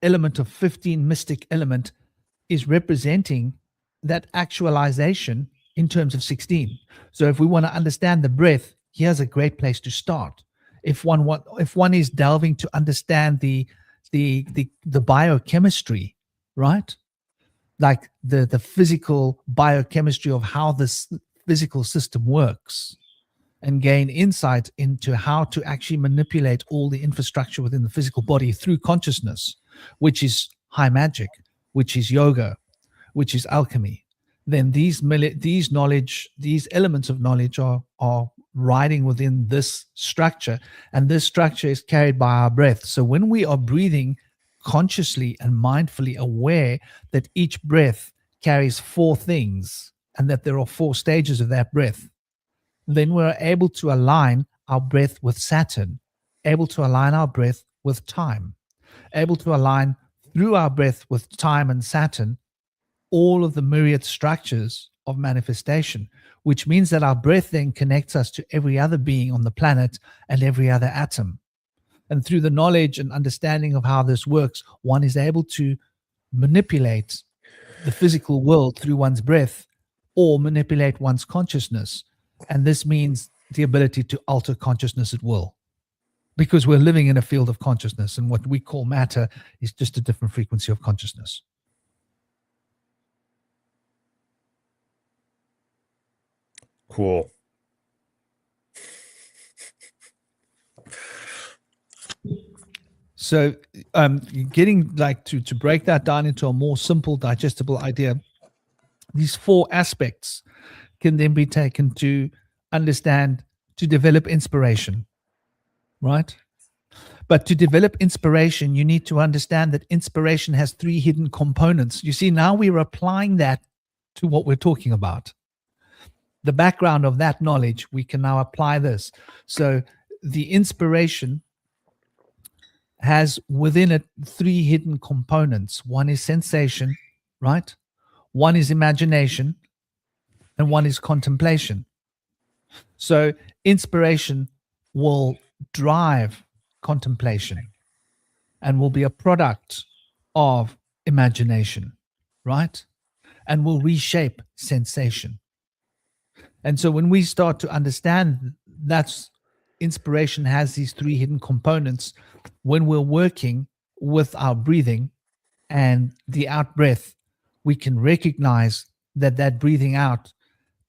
element is representing that actualization in terms of 16. So if we want to understand the breath, here's a great place to start. If one is delving to understand the biochemistry, right? Like the physical biochemistry of how this physical system works, and gain insight into how to actually manipulate all the infrastructure within the physical body through consciousness, which is high magic, which is yoga, which is alchemy, then these elements of knowledge are riding within this structure, and this structure is carried by our breath. So when we are breathing consciously and mindfully aware that each breath carries 4 things and that there are 4 stages of that breath, then we're able to align our breath with Saturn, able to align our breath with time, able to align through our breath with time and Saturn, all of the myriad structures of manifestation, which means that our breath then connects us to every other being on the planet and every other atom. And through the knowledge and understanding of how this works, one is able to manipulate the physical world through one's breath or manipulate one's consciousness. And this means the ability to alter consciousness at will, because we're living in a field of consciousness, and what we call matter is just a different frequency of consciousness. Cool. So getting like to break that down into a more simple, digestible idea, these 4 aspects can then be taken to understand, to develop inspiration, right? But to develop inspiration, you need to understand that inspiration has 3 hidden components. You see, now we're applying that to what we're talking about. The background of that knowledge, we can now apply this. So the inspiration has within it 3 hidden components. 1 is sensation, right? 1 is imagination, and 1 is contemplation. So inspiration will drive contemplation and will be a product of imagination, right? And will reshape sensation. And so when we start to understand that inspiration has these 3 hidden components, when we're working with our breathing and the out breath, we can recognize that breathing out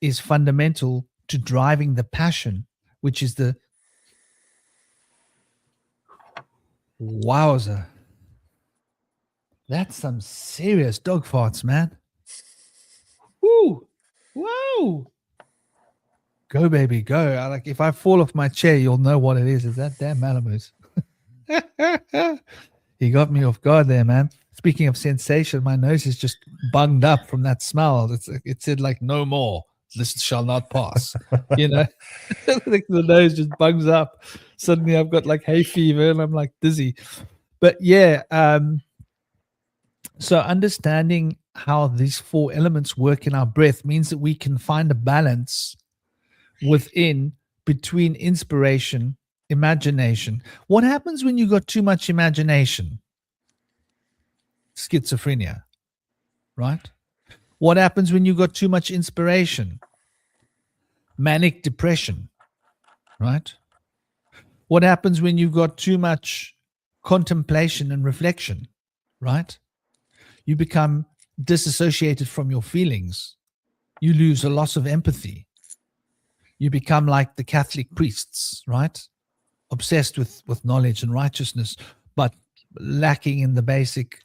is fundamental to driving the passion, which is the wowzer. That's some serious dog farts, man. Woo! Whoa! Go, baby, go. Like, if I fall off my chair, you'll know what it is. Is that damn Malibu's? He got me off guard there, man. Speaking of sensation, my nose is just bunged up from that smell. It said like, no more. This shall not pass. You know, like the nose just bungs up. Suddenly I've got like hay fever and I'm like dizzy. But yeah, so understanding how these 4 elements work in our breath means that we can find a balance within, between inspiration, imagination. What happens when you got too much imagination? Schizophrenia, right? What happens when you got too much inspiration? Manic depression, right? What happens when you've got too much contemplation and reflection, right? You become disassociated from your feelings. You lose a loss of empathy. You become like the Catholic priests, right? Obsessed with knowledge and righteousness, but lacking in the basic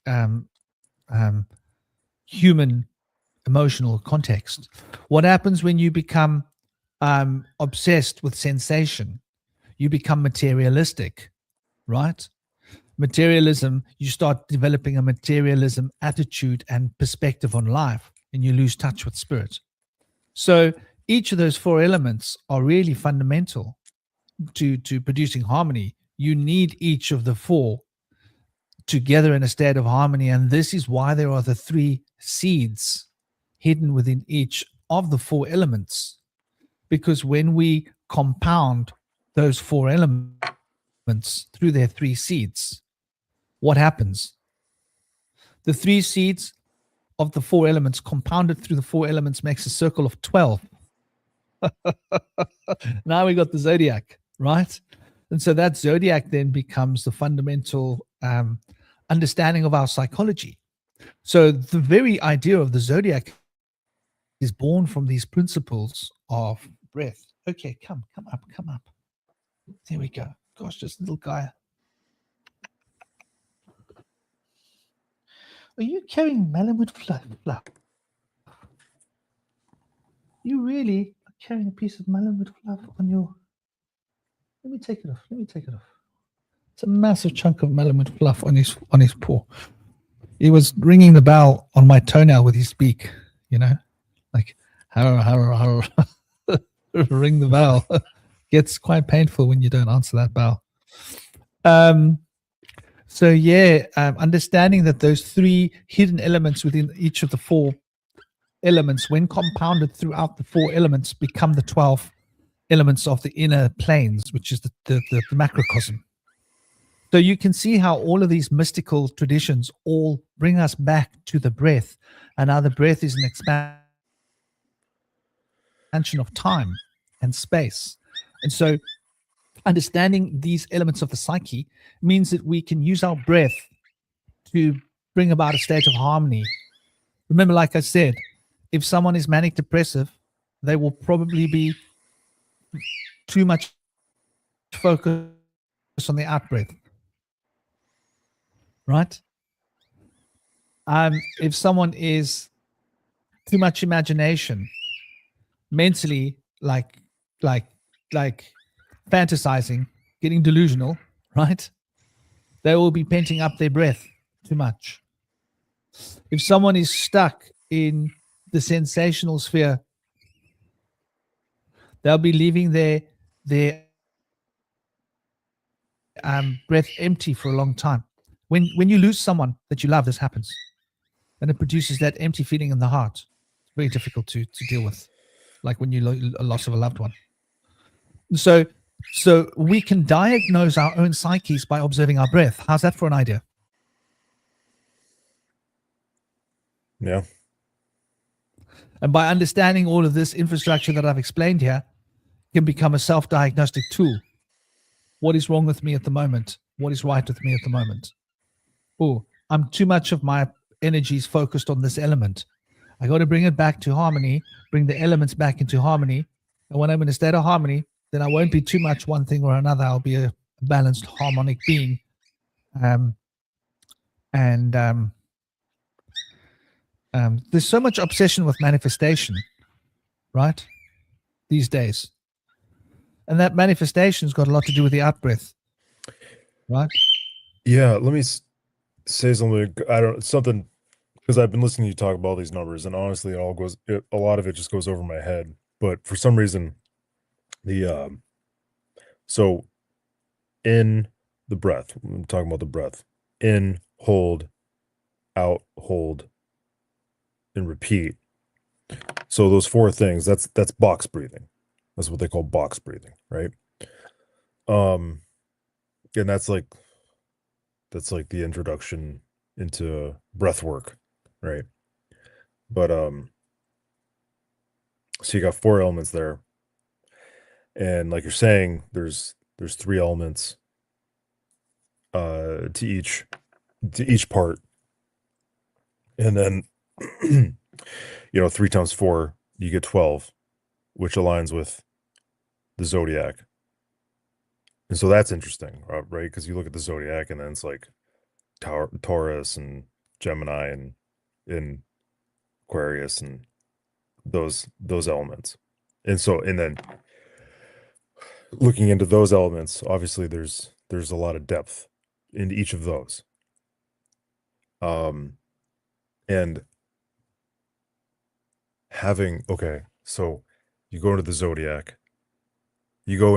human emotional context. What happens when you become obsessed with sensation? You become materialistic, right? Materialism, you start developing a materialism attitude and perspective on life, and you lose touch with spirit. So each of those four elements are really fundamental to producing harmony. You need each of the four together in a state of harmony, and this is why there are the three seeds hidden within each of the four elements. Because when we compound those four elements through their three seeds, what happens? The three seeds of the four elements compounded through the four elements makes a circle of 12. Now we got the zodiac, right? And so that zodiac then becomes the fundamental understanding of our psychology. So the very idea of the zodiac is born from these principles of breath. Okay, come up. There we go. Gosh, this little guy. Are you carrying Malamute fluff? You really are carrying a piece of Malamute fluff on your... Let me take it off. It's a massive chunk of Malamute fluff on his paw. He was ringing the bell on my toenail with his beak, you know, like harrow, ring the bell. Gets quite painful when you don't answer that bell. So yeah, understanding that those three hidden elements within each of the four elements, when compounded throughout the four elements, become the 12 elements of the inner planes, which is the macrocosm. So you can see how all of these mystical traditions all bring us back to the breath, and how the breath is an expansion of time and space. And so understanding these elements of the psyche means that we can use our breath to bring about a state of harmony. Remember, like I said, if someone is manic depressive, they will probably be too much focused on the out breath, right? If someone is too much imagination, mentally, like fantasizing, getting delusional, right? They will be penting up their breath too much. If someone is stuck in the sensational sphere, they'll be leaving their breath empty for a long time. When you lose someone that you love, this happens, and it produces that empty feeling in the heart. It's very difficult to deal with, like when you a loss of a loved one. So we can diagnose our own psyches by observing our breath. How's that for an idea? Yeah. And by understanding all of this infrastructure that I've explained here, can become a self-diagnostic tool. What is wrong with me at the moment? What is right with me at the moment? Oh, I'm too much of my energies focused on this element. I got to bring it back to harmony, bring the elements back into harmony. And when I'm in a state of harmony, then I won't be too much one thing or another. I'll be a balanced, harmonic being. There's so much obsession with manifestation, right? These days. And that manifestation's got a lot to do with the out breath, right? Yeah, let me say something. Something, because I've been listening to you talk about all these numbers, and honestly, a lot of it just goes over my head. But for some reason, so in the breath, I'm talking about the breath, in, hold, out, hold, and repeat. So those four things, that's box breathing. That's what they call box breathing, right? And that's like the introduction into breath work, right? But so you got 4 elements there. And like you're saying, there's 3 elements to each part. And then 3 times 4, you get 12, which aligns with the zodiac. And so that's interesting, right? Because you look at the zodiac and then it's like Taurus and Gemini and Aquarius and those elements. And then looking into those elements, obviously there's a lot of depth in each of those. And so you go into the zodiac, you go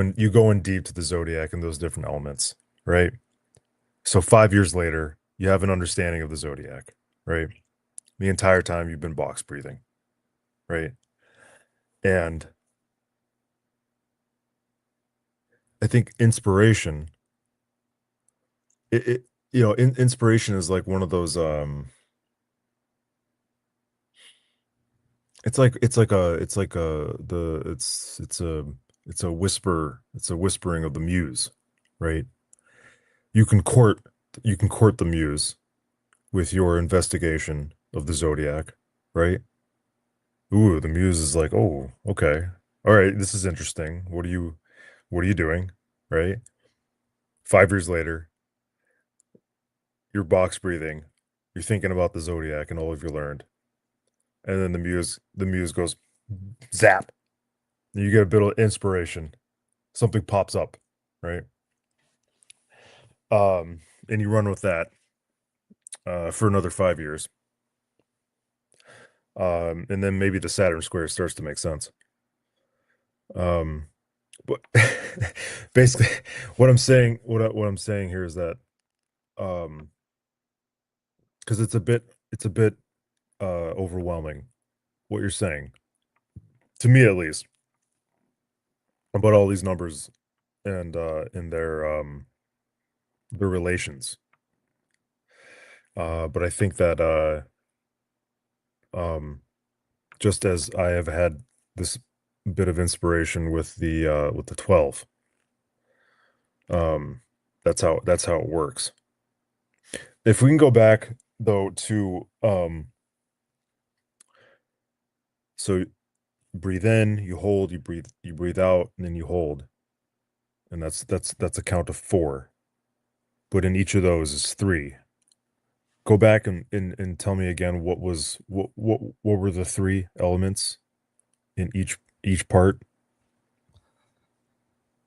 in deep to the zodiac and those different elements, right? So 5 years later, you have an understanding of the zodiac, right? The entire time you've been box breathing, right? And I think inspiration, inspiration is like one of those it's a whispering of the muse, right? You can court the muse with your investigation of the zodiac, right? Ooh, the muse is like, oh, okay, all right, this is interesting. What are you doing, right? 5 years later, you're box breathing, you're thinking about the zodiac and all of you learned, and then the muse goes zap. You get a bit of inspiration, something pops up, right? And you run with that for another 5 years. And then maybe the Saturn square starts to make sense. But basically what I'm saying here is that because it's a bit overwhelming what you're saying, to me at least, about all these numbers and in their relations. But I think that just as I have had this bit of inspiration with the 12, that's how it works. If we can go back though to so breathe in, you hold, you breathe out, and then you hold, and that's a count of 4, but in each of those is 3. Go back and tell me again what were the 3 elements in each part.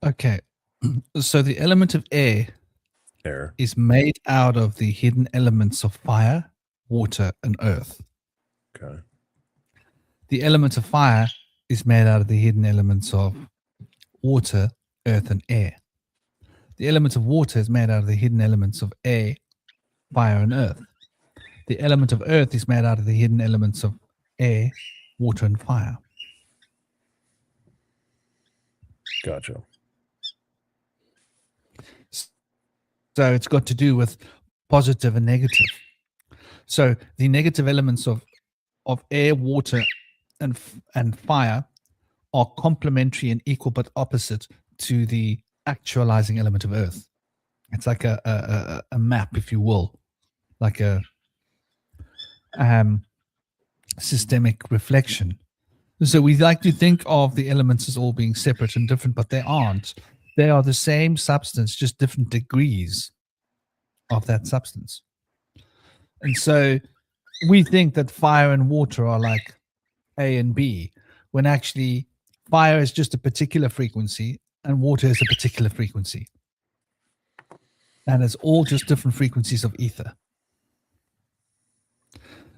Okay. So the element of air is made out of the hidden elements of fire, water, and earth. Okay. The element of fire is made out of the hidden elements of water, earth, and air. The element of water is made out of the hidden elements of air, fire, and earth. The element of earth is made out of the hidden elements of air, water, and fire. Gotcha. So it's got to do with positive and negative. So the negative elements of air, water, and fire are complementary and equal but opposite to the actualizing element of earth. It's like a map, if you will, like a systemic reflection. So we like to think of the elements as all being separate and different, but they aren't. They are the same substance, just different degrees of that substance. And so we think that fire and water are like A and B, when actually fire is just a particular frequency and water is a particular frequency. And it's all just different frequencies of ether.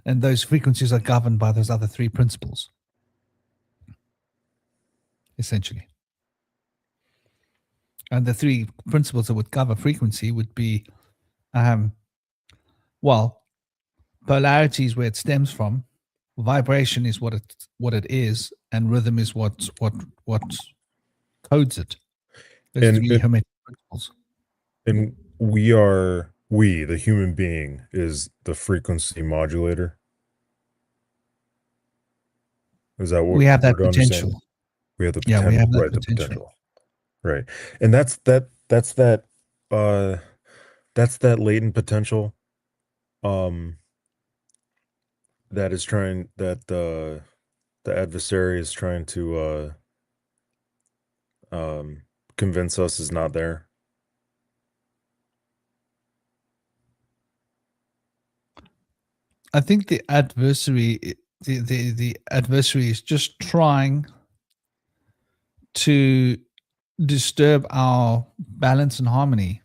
And those frequencies are governed by those other 3 principles, essentially. And the 3 principles that would cover frequency would be, polarity is where it stems from, vibration is what it is, and rhythm is what codes it. Those And three hermetic principles. and we, the human being, is the frequency modulator. Is that what We have we're that to understand? potential. We have the Yeah, potential, we have that right? The potential. potential, right? And that's that latent potential, that is trying that the adversary is trying to convince us is not there. I think the adversary is just trying to disturb our balance and harmony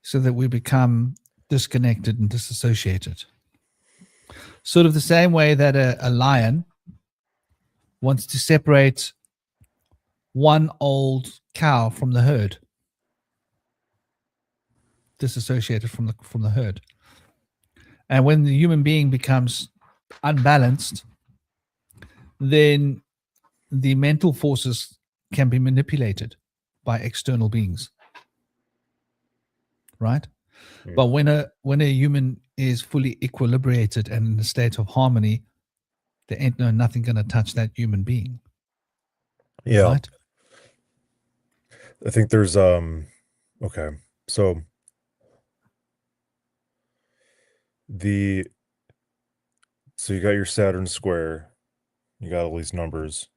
so that we become disconnected and disassociated. Sort of the same way that a lion wants to separate one old cow from the herd, disassociated from the herd. And when the human being becomes unbalanced, then the mental forces can be manipulated by external beings, right? Mm. But when a human is fully equilibrated and in a state of harmony, there ain't nothing going to touch that human being. Yeah, Right? I think there's okay, so you got your Saturn square, you got all these numbers,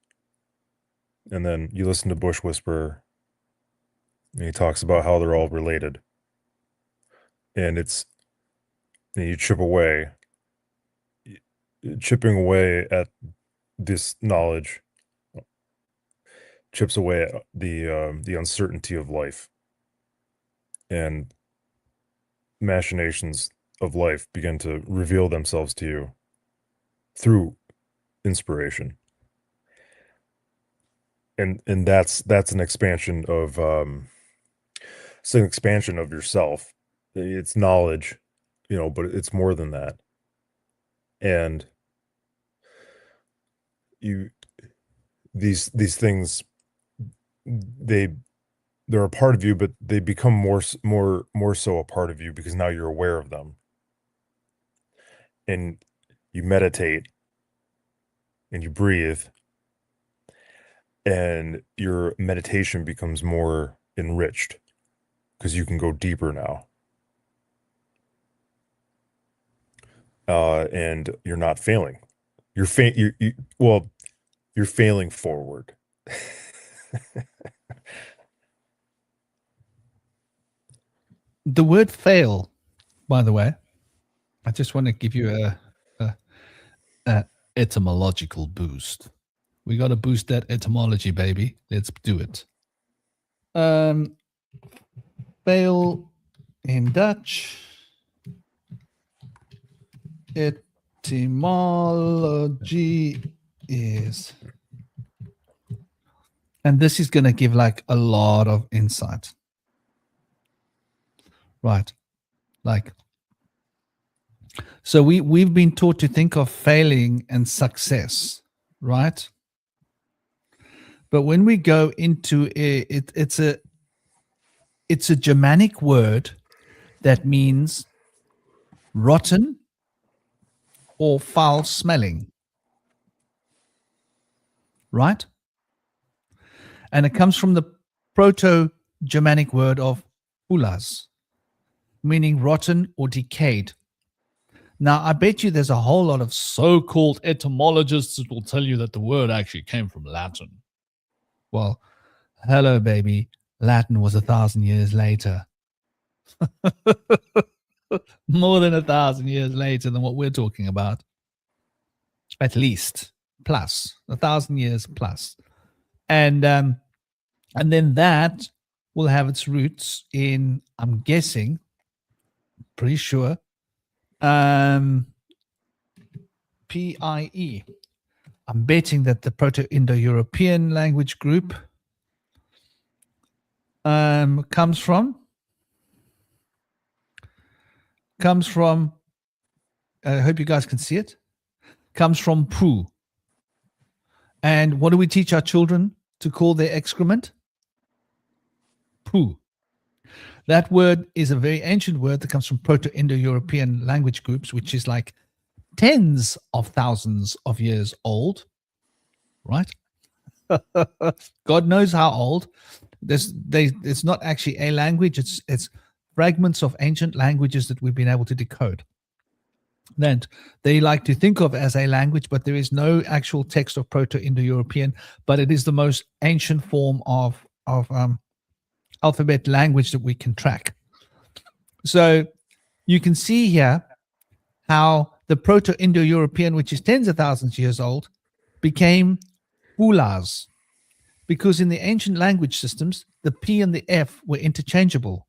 and then you listen to Bush Whisperer, and he talks about how they're all related, and you chipping away at this knowledge chips away at the uncertainty of life, and machinations of life begin to reveal themselves to you through inspiration. And that's an expansion of yourself. It's knowledge, but it's more than that. And these things, they're a part of you, but they become more so a part of you because now you're aware of them. And you meditate and you breathe, and your meditation becomes more enriched because you can go deeper now. And you're not failing. You're failing forward. The word fail, by the way, I just want to give you a etymological boost. We got to boost that etymology, baby. Let's do it. Fail in Dutch. Etymology is, and this is going to give like a lot of insight. Right. Like, so we've been taught to think of failing and success, right? But when we go into it's a Germanic word that means rotten or foul smelling, right? And it comes from the Proto-Germanic word of ulas, meaning rotten or decayed. Now, I bet you there's a whole lot of so-called etymologists that will tell you that the word actually came from Latin. Well, hello, baby. Latin was 1,000 years later. More than 1,000 years later than what we're talking about. At least. Plus. 1,000 years plus. And then that will have its roots in, I'm guessing, pretty sure, PIE. I'm betting that the Proto-Indo-European language group comes from, I hope you guys can see it, comes from Pu. And what do we teach our children to call their excrement? Poo. That word is a very ancient word that comes from Proto-Indo-European language groups, which is like tens of thousands of years old, right? God knows how old. It's not actually a language. It's fragments of ancient languages that we've been able to decode. That they like to think of as a language, but there is no actual text of Proto-Indo-European. But it is the most ancient form of alphabet language that we can track. So you can see here how the Proto-Indo-European, which is tens of thousands of years old, became hulas, because in the ancient language systems, the P and the F were interchangeable,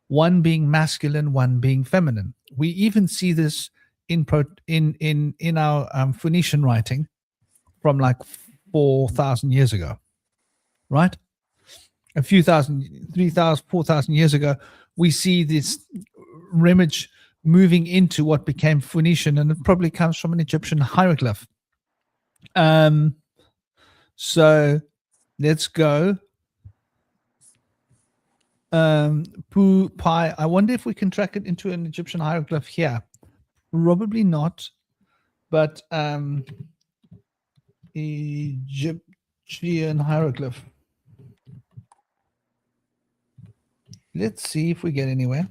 one being masculine, one being feminine. We even see this in our Phoenician writing from like 4,000 years ago, right? A few thousand, 3,000, 4,000 years ago, we see this image moving into what became Phoenician, and it probably comes from an Egyptian hieroglyph. So let's go. Pu Pi. I wonder if we can track it into an Egyptian hieroglyph here. Probably not, but Egyptian hieroglyph. Let's see if we get anywhere.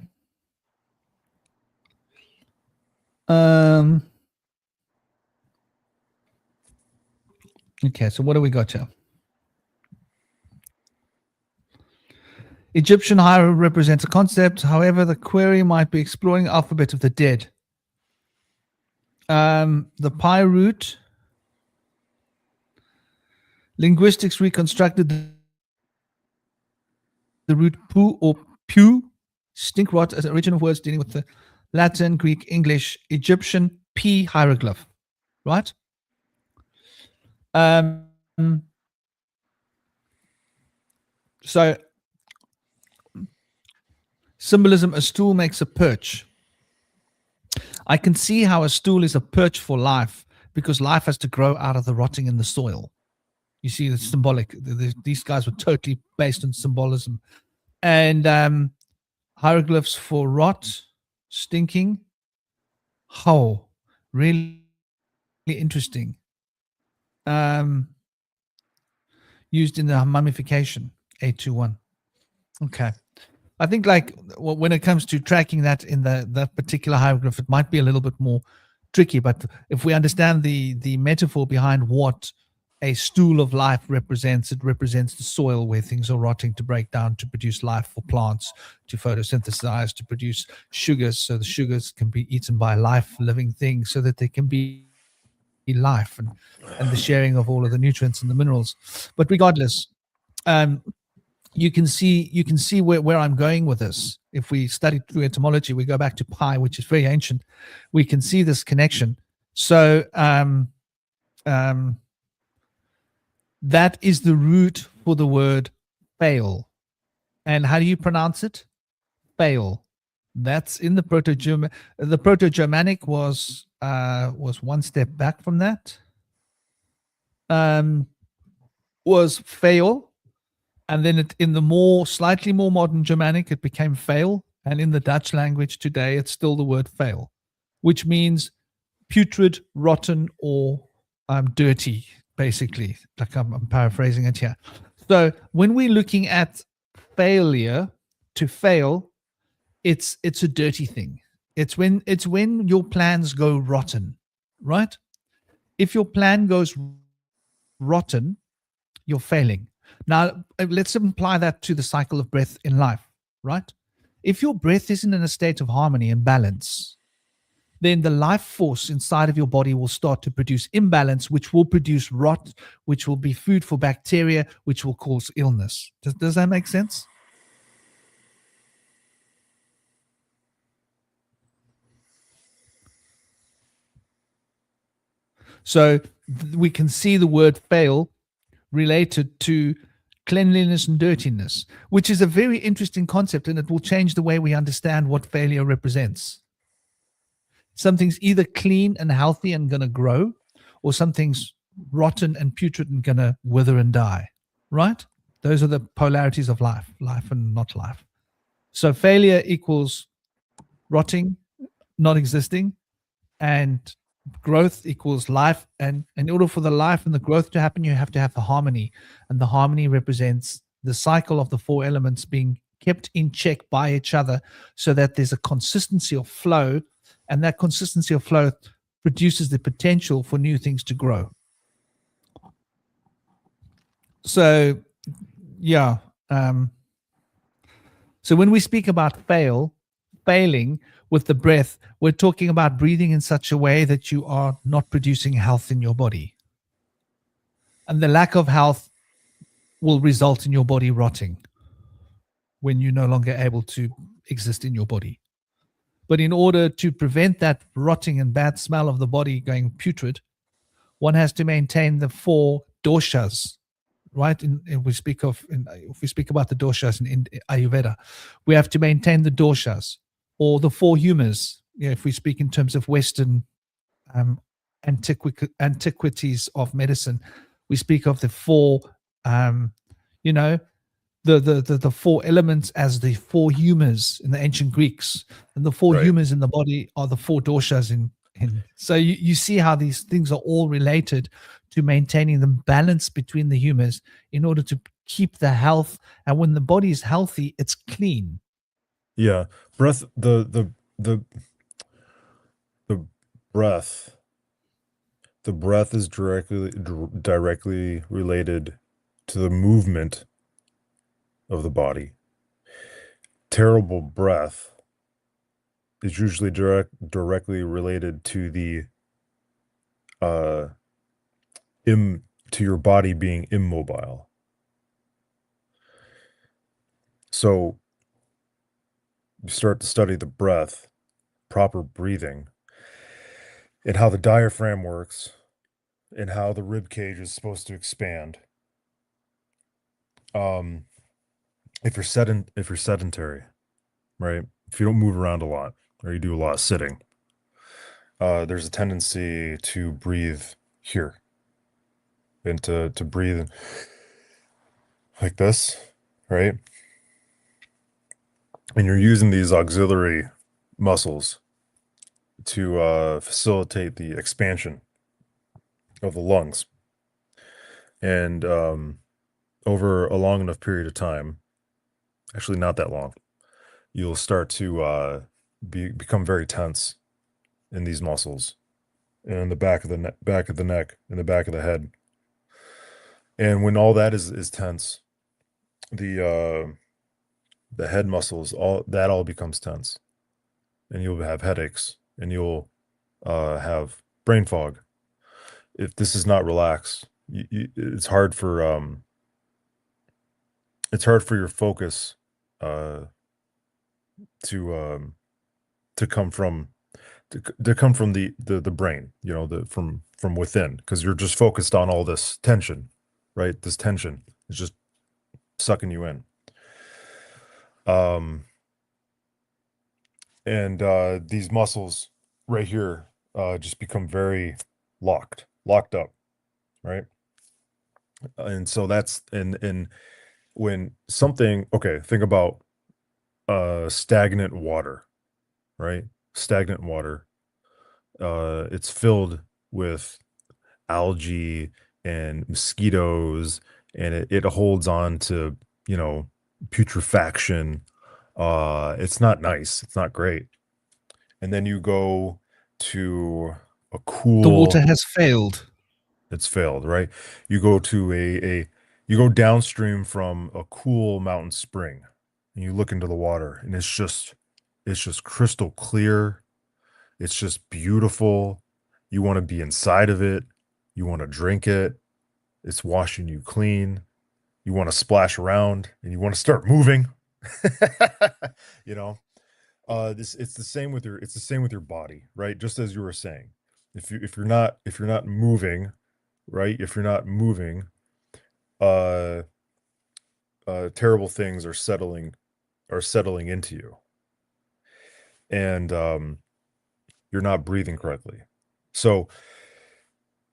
Okay, so what do we got here? Egyptian hieroglyph represents a concept. However, the query might be exploring the alphabet of the dead. The Pi root. Linguistics reconstructed the root pu or pu, stinkrot, as original words dealing with the Latin, Greek, English, Egyptian P hieroglyph, right? So symbolism, a stool makes a perch. I can see how a stool is a perch for life, because life has to grow out of the rotting in the soil. You see, the symbolic. These guys were totally based on symbolism. And hieroglyphs for rot, stinking. Oh, really interesting. Used in the mummification, 821. Okay. I think like when it comes to tracking that in that particular hieroglyph, it might be a little bit more tricky. But if we understand the metaphor behind what a stool of life represents, it represents the soil where things are rotting to break down, to produce life for plants, to photosynthesize, to produce sugars, so the sugars can be eaten by life, living things, so that they can be life and the sharing of all of the nutrients and the minerals. But regardless, you can see where I'm going with this. If we study through etymology, we go back to Pi, which is very ancient. We can see this connection. So that is the root for the word fail. And how do you pronounce it? Fail. That's in the Proto-Germanic. The Proto-Germanic was one step back from that. Was fail. And then in the slightly more modern Germanic, it became fail. And in the Dutch language today, it's still the word fail, which means putrid, rotten, or dirty, basically. Like I'm paraphrasing it here. So when we're looking at failure, to fail, it's a dirty thing. It's when your plans go rotten, right? If your plan goes rotten, you're failing. Now, let's apply that to the cycle of breath in life, right? If your breath isn't in a state of harmony and balance, then the life force inside of your body will start to produce imbalance, which will produce rot, which will be food for bacteria, which will cause illness. Does that make sense? So we can see the word fail related to cleanliness and dirtiness, which is a very interesting concept, and it will change the way we understand what failure represents. Something's either clean and healthy and going to grow, or something's rotten and putrid and going to wither and die. right? Those are the polarities of life, life and not life. So failure equals rotting, not existing, and growth equals life. And in order for the life and the growth to happen, you have to have the harmony. And the harmony represents the cycle of the four elements being kept in check by each other so that there's a consistency of flow. And that consistency of flow produces the potential for new things to grow. So, yeah. So when we speak about failing with the breath, we're talking about breathing in such a way that you are not producing health in your body. And the lack of health will result in your body rotting when you're no longer able to exist in your body. But in order to prevent that rotting and bad smell of the body going putrid, one has to maintain the four doshas, right? If we speak about the doshas in Ayurveda, we have to maintain the doshas or the four humours. If we speak in terms of Western antiquities of medicine, we speak of the four, you know, the four elements as the four humours in the ancient Greeks, and the four Right. humours in the body are the four doshas in. So you see how these things are all related to maintaining the balance between the humours in order to keep the health. And when the body is healthy, it's clean. Yeah. Breath, the breath, the breath is directly related to the movement of the body. Terrible breath is usually directly related to the to your body being immobile. So you start to study the breath, proper breathing, and how the diaphragm works, and how the rib cage is supposed to expand. If you're sedentary, right? If you don't move around a lot or you do a lot of sitting, there's a tendency to breathe here and to breathe like this, right? And you're using these auxiliary muscles to facilitate the expansion of the lungs. And over a long enough period of time, actually not that long, you'll start to become very tense in these muscles and in the back of the back of the neck and the back of the head. And when all that is tense, the head muscles, all becomes tense, and you'll have headaches, and you'll have brain fog. If this is not relaxed, it's hard for your focus to come from the brain, from within, because you're just focused on all this tension, right? This tension is just sucking you in. And these muscles right here just become very locked up, right? And so that's and when something, okay, think about stagnant water, right? Stagnant water, it's filled with algae and mosquitoes, and it holds on to, putrefaction. It's not nice, it's not great. And then you go to a cool, The water has failed. it's failed, right? You go to you go downstream from a cool mountain spring, and you look into the water, and it's just crystal clear. It's just beautiful. You want to be inside of it. You want to drink it. It's washing you clean. You want to splash around, and you want to start moving. you know, it's the same with your body, right? Just as you were saying, if you're not moving, right? If you're not moving, terrible things are settling into you, and you're not breathing correctly. So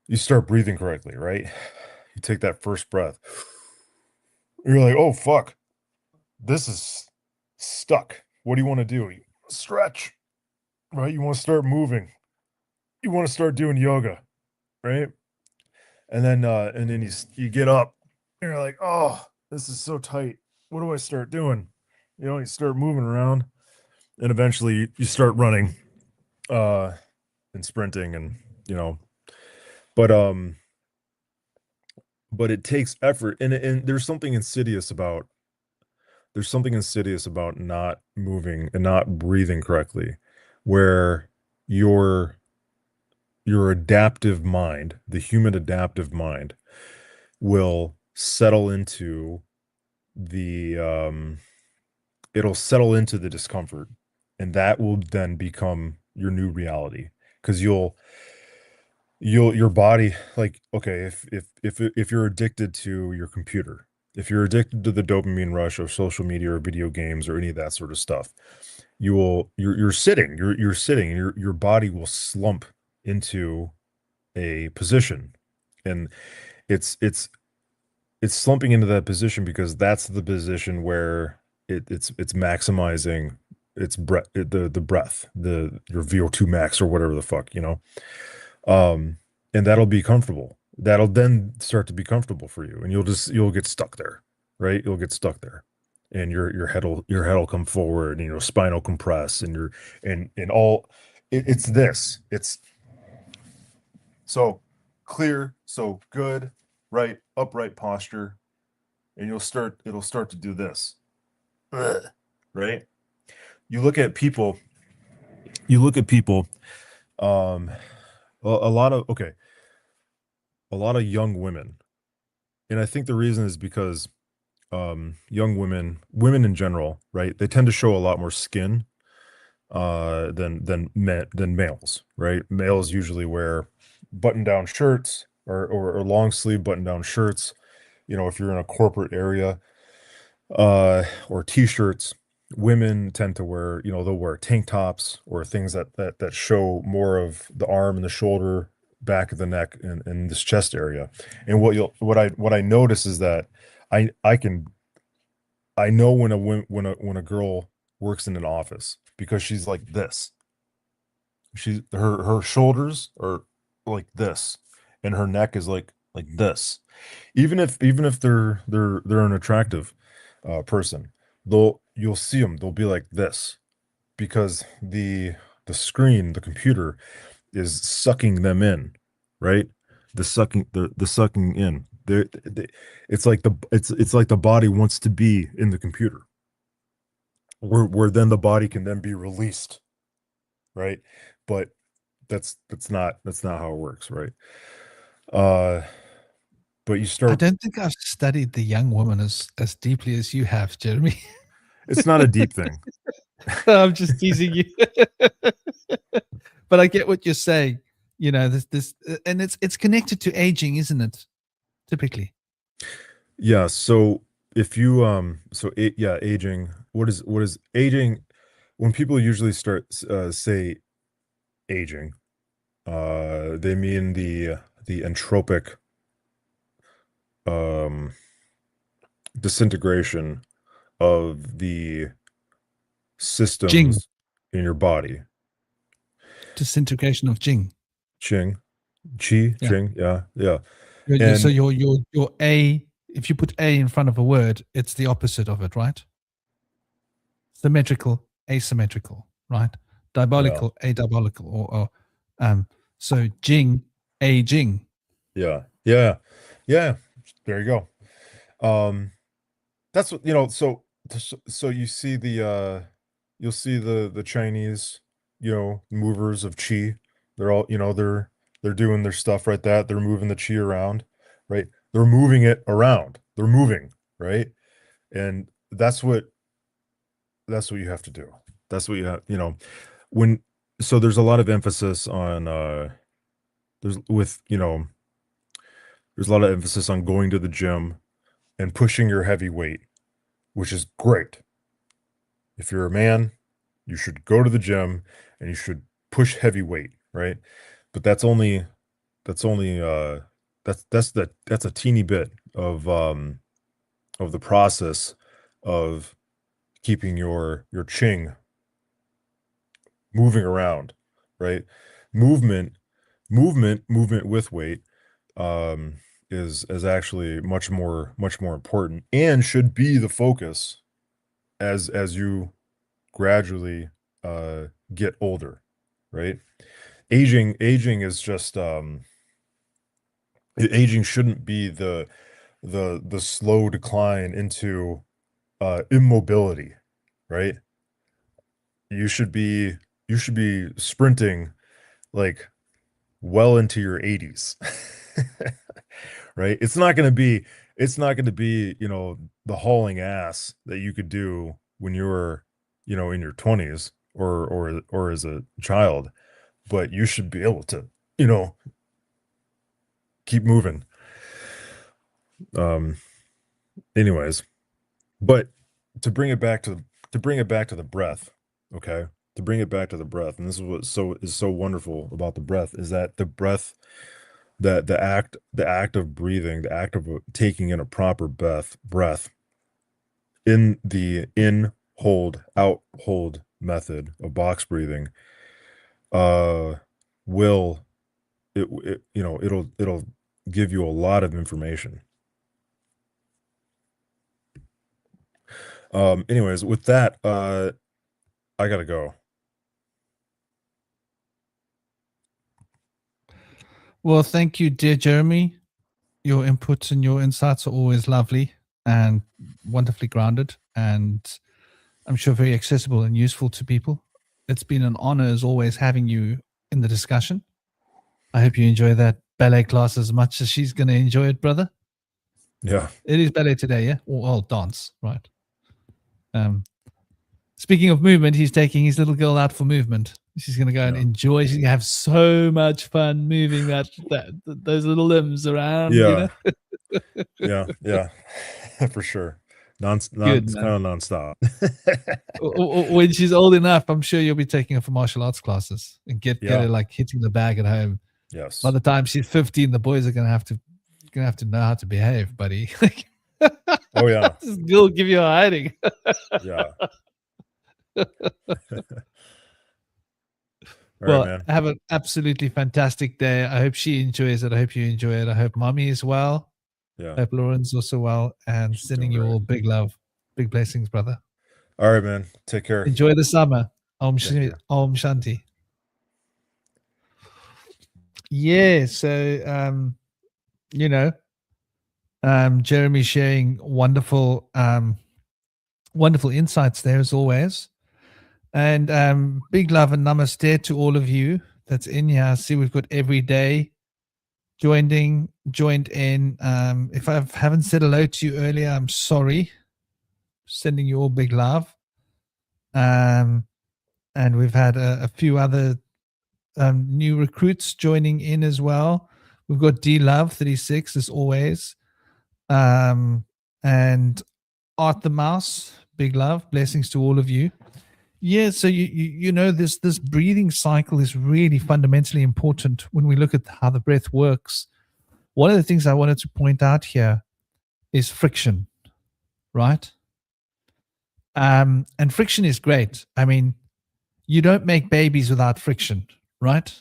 you start breathing correctly, right? You take that first breath, You're like, oh fuck, this is stuck. What do you want to do? You stretch, right? You want to start moving. You want to start doing yoga, right? And then you get up and you're like, oh, this is so tight. What do I start doing? You start moving around, and eventually you start running, uh, and sprinting, and you know, but but it takes effort, and there's something insidious about not moving and not breathing correctly, where your your adaptive mind, the human adaptive mind, will settle into the it'll settle into the discomfort, and that will then become your new reality, because your body, like, okay, if you're addicted to your computer, if you're addicted to the dopamine rush of social media or video games or any of that sort of stuff, you're sitting, and your body will slump into a position, and it's it's slumping into that position because that's the position where it's maximizing its breath, the breath, the your VO2 max or whatever the fuck, um, and that'll be comfortable. That'll then start to be comfortable for you, and you'll get stuck there, right? You'll get stuck there, and your head will come forward, and your spine will compress, and and all. It's this. It's so clear, so good, right? Upright posture, and it'll start to do this. Ugh. Right? You look at people, you look at people, um, a lot of okay, a lot of young women. And I think the reason is because young women in general, right? They tend to show a lot more skin than males, right? Males usually wear button-down shirts or long sleeve button-down shirts, if you're in a corporate area, or t-shirts. Women tend to wear, they'll wear tank tops or things that show more of the arm and the shoulder, back of the neck, and this chest area. And what I notice is that I can I know when when a girl works in an office, because she's like this. Her shoulders are like this, and her neck is like this. Even if they're an attractive person, you'll see them. They'll be like this because the computer is sucking them in, right? The sucking in. It's like the body wants to be in the computer, where then the body can then be released, right? But that's not how it works, right? Uh, but you I start. don't think I've studied the young woman as deeply as you have, Jeremy. It's not a deep thing. I'm just teasing you. But I get what you're saying. And it's connected to aging, isn't it? Typically. Yeah. So if you yeah, aging. What is aging? When people usually start say aging, they mean the entropic um disintegration of the Jing, systems in your body. disintegration of Jing. Ching, chi, Yeah. ching, yeah, yeah. So And your A, if you put A in front of a word, it's the opposite of it, right? Symmetrical, asymmetrical, right? yeah, Diabolical, adiabolical, or so Jing, A Jing. yeah, yeah, yeah. There you go. Um, that's what so you see you'll see the Chinese, movers of chi. They're all, they're doing their stuff, right? They're moving the chi around, right? They're moving it around. They're moving, right? And that's what you have to do. That's what you have, when so there's a lot of emphasis on there's with, there's a lot of emphasis on going to the gym and pushing your heavy weight, which is great. If you're a man, you should go to the gym and you should push heavy weight, right? But that's only that's a teeny bit of the process of keeping your ching moving around, right? Movement with weight is actually much more important and should be the focus as you gradually get older, right? Aging is just aging shouldn't be the slow decline into immobility, right? You should be sprinting like well into your 80s. Right? It's not going to be, you know, the hauling ass that you could do when you were, you know, in your 20s or as a child, but you should be able to, you know, keep moving. Anyways, but to bring it back to the breath, okay? To bring it back to the breath, and this is what is so wonderful about the breath, is that the breath, the act of breathing, the act of taking in a proper breath in the in hold out hold method of box breathing, will it you know, it'll give you a lot of information. Anyways, with that, I gotta go. Well, thank you, dear Jeremy. Your inputs and your insights are always lovely and wonderfully grounded, and I'm sure very accessible and useful to people. It's been an honor, as always, having you in the discussion. I hope you enjoy that ballet class as much as she's going to enjoy it, brother. Yeah. It is ballet today, yeah? Or dance, right? Speaking of movement, he's taking his little girl out for movement. She's going to go and enjoy. She's going to have so much fun moving those little limbs around, you know? Yeah, for sure. It's Good, kind man. of nonstop. When she's old enough, I'm sure you'll be taking her for martial arts classes and get Yeah. her like hitting the bag at home. Yes. By the time she's 15, the boys are going to have to know how to behave, buddy. Oh yeah. This girl will give you a hiding. Yeah. All Well, right, man. have an absolutely fantastic day. I hope she enjoys it. I hope you enjoy it. I hope mommy is well. Yeah. I hope Lauren's also well. And She's sending doing you great. all big love, big blessings, brother. All right, man. Take care. Enjoy the summer. Thank you. Om Shanti. Yeah. So, you know, Jeremy sharing wonderful insights there as always. And big love and namaste to all of you that's in here. I see we've got every day joined in. If I haven't said hello to you earlier, I'm sorry. Sending you all big love. And we've had a few other new recruits joining in as well. We've got D Love 36 as always. And Art the Mouse, big love, blessings to all of you. Yeah, so you know this breathing cycle is really fundamentally important when we look at how the breath works. One of the things I wanted to point out here is friction, right? And friction is great. I mean, you don't make babies without friction, right?